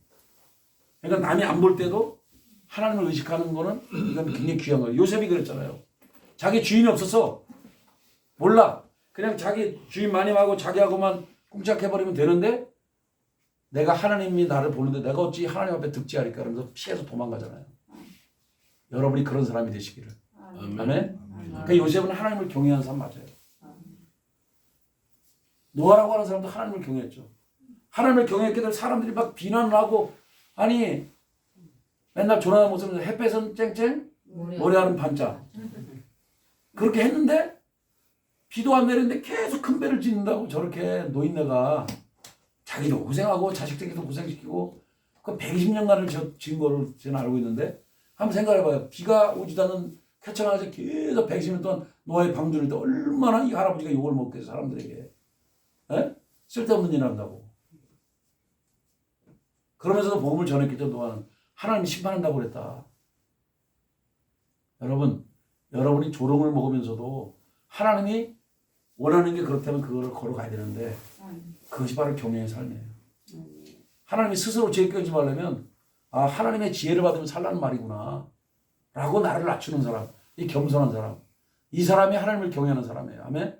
그러니까 남이 안 볼 때도 하나님을 의식하는 거는 이건 굉장히 귀한 거예요. 요셉이 그랬잖아요. 자기 주인이 없었어. 몰라. 그냥 자기 주인마님하고 자기하고만 꿍짝해버리면 되는데 내가 하나님이 나를 보는데 내가 어찌 하나님 앞에 득지하리까 그러면서 피해서 도망가잖아요. 여러분이 그런 사람이 되시기를. 아멘. 그러니까 요셉은 하나님을 경외하는 사람 맞아요. 노아라고 하는 사람도 하나님을 경외했죠. 하나님을 경외했기 때문에 사람들이 막 비난을 하고 아니 맨날 조나단 모습에서 햇볕은 쨍쨍 모래알은 반짝 그렇게 했는데 비도 안 내리는데 계속 큰 배를 짓는다고 저렇게 노인네가 자기도 고생하고 자식들도 고생시키고 그 120년간을 지은 거를 저는 알고 있는데 한번 생각해봐요. 비가 오지도 않는 쾌청하면서 계속 120년 동안 노아의 방주를 때 얼마나 이 할아버지가 욕을 먹겠어 사람들에게. 에? 쓸데없는 일 한다고. 그러면서도 복음을 전했겠죠. 노아는 하나님이 심판한다고 그랬다. 여러분이 조롱을 먹으면서도 하나님이 원하는 게 그렇다면 그거를 걸어가야 되는데 그것이 바로 경외의 삶이에요. 하나님이 스스로 제껴지 말려면 아 하나님의 지혜를 받으면 살라는 말이구나 라고 나를 낮추는 사람, 이 겸손한 사람, 이 사람이 하나님을 경외하는 사람이에요. 아멘?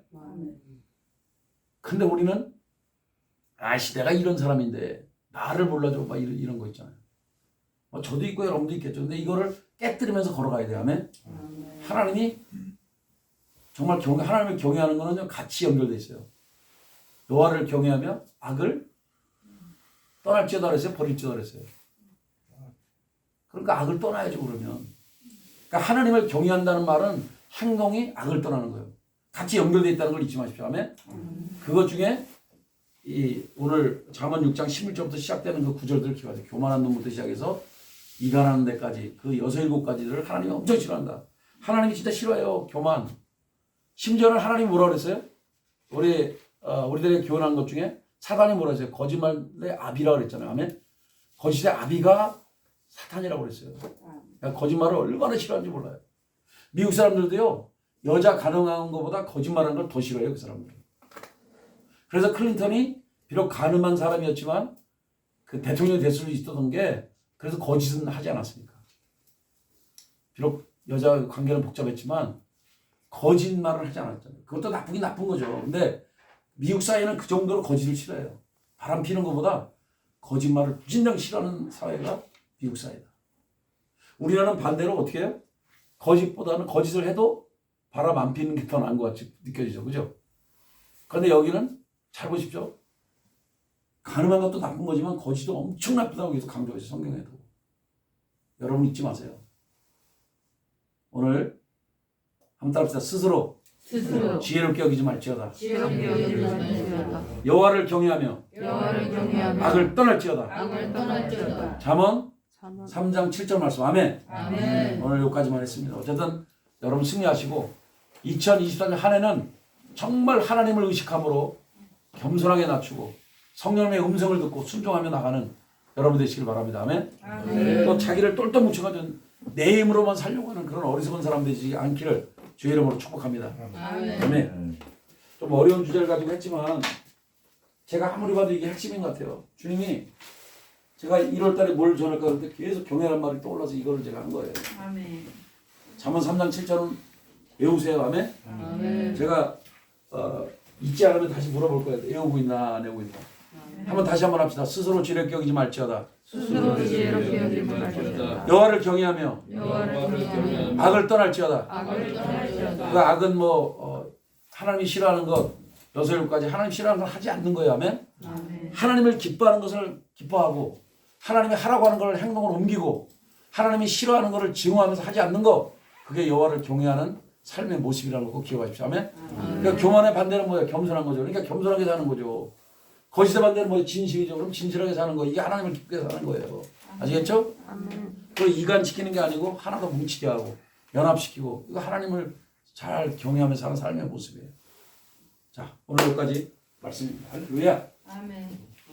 근데 우리는 아씨 내가 이런 사람인데 나를 몰라줘 막 이런 거 있잖아요. 저도 있고 여러분도 있겠죠. 근데 이거를 깨뜨리면서 걸어가야 돼요. 아멘? 하나님이 정말 하나님을 경외하는 거는 같이 연결돼 있어요. 여호와를 경외하며 악을 떠날지어다 그랬어요? 버릴지어다 그랬어요? 그러니까 악을 떠나야죠. 그러면. 그러니까 하나님을 경외한다는 말은 행동이 악을 떠나는 거예요. 같이 연결되어 있다는 걸 잊지 마십시오. 아멘? 그것 중에 오늘 잠언 6장 11절부터 시작되는 그 구절들을 기억하세요. 교만한 놈부터 시작해서 이간하는 데까지 그 6, 7가지들을 하나님이 엄청 싫어한다. 하나님이 진짜 싫어해요. 교만. 심지어는 하나님이 뭐라 그랬어요? 우리들에게 교훈한 것 중에 사단이 뭐라 했어요? 거짓말의 아비라고 그랬잖아요. 아멘? 거짓의 아비가 사탄이라고 그랬어요. 그러니까 거짓말을 얼마나 싫어하는지 몰라요. 미국 사람들도요. 여자 가능한 것보다 거짓말하는 걸 더 싫어해요. 그 사람들은. 그래서 클린턴이 비록 가늠한 사람이었지만 그 대통령이 될 수 있었던 게 그래서 거짓은 하지 않았습니까? 비록 여자 관계는 복잡했지만 거짓말을 하지 않았잖아요. 그것도 나쁘긴 나쁜 거죠. 근데 미국 사회는 그 정도로 거짓을 싫어해요. 바람 피는 것보다 거짓말을 무진장 싫어하는 사회가 미국 사회다. 우리나라는 반대로 어떻게 해요? 거짓보다는 거짓을 해도 바람 안 피는 게 더 나은 것 같이 느껴지죠. 그죠? 그런데 여기는 잘 보십시오. 가늠한 것도 나쁜 거지만 거짓도 엄청 나쁘다고 계속 강조해서 성경에도. 여러분 잊지 마세요. 오늘 한번 따라합시다. 스스로 지혜롭게 여기지 말지어다. 여호와를 경외하며 악을 떠날지어다. 잠언 3장 7절 말씀. 아멘. 오늘 여기까지만 했습니다. 어쨌든 여러분 승리하시고 2024년 한 해는 정말 하나님을 의식함으로 겸손하게 낮추고 성령의 음성을 듣고 순종하며 나가는 여러분 되시길 바랍니다. 아멘. 또 자기를 똘똘 뭉쳐가지고 내 힘으로만 살려고 하는 그런 어리석은 사람 되지 않기를 주의 이름으로 축복합니다. 아멘. 좀 어려운 주제를 가지고 했지만 제가 아무리 봐도 이게 핵심인 것 같아요. 주님이 제가 1월 달에 뭘 전할까 그럴 때 계속 경외란 말이 떠올라서 이거를 제가 한 거예요. 아멘. 잠언 3장 7절은 외우세요. 아멘. 아멘. 제가 잊지 않으면 다시 물어볼 거예요. 외우고 있나 안 외우고 있나. 한번 다시 한번 합시다. 스스로 지혜롭게 여기지 말지어다. 스스로 지혜롭게 여기지 말지어다. 여호와를 경외하며 여호와를 경외하며 악을 떠날지어다. 악을 떠날지어다. 그 악은 하나님이 싫어하는 것 여섯 일곱까지 하나님 싫어하는 걸 하지 않는 거예요. 아멘. 아멘. 하나님을 기뻐하는 것을 기뻐하고 하나님이 하라고 하는 걸 행동으로 옮기고 하나님이 싫어하는 것을 증오하면서 하지 않는 거, 그게 여호와를 경외하는 삶의 모습이라는 거 꼭 기억하십시오. 아멘. 그러니까 교만의 반대는 뭐예요? 겸손한 거죠. 그러니까 겸손하게 사는 거죠. 거짓의 반대는 뭐예요? 진실이죠. 그럼 진실하게 사는 거. 이게 하나님을 기쁘게 사는 거예요. 아시겠죠? 그 이간시키는 게 아니고 하나 더 뭉치게 하고 연합시키고, 이거 하나님을 잘 경외하면서 사는 삶의 모습이에요. 자, 오늘 여기까지 말씀입니다. 할렐루야. 아멘.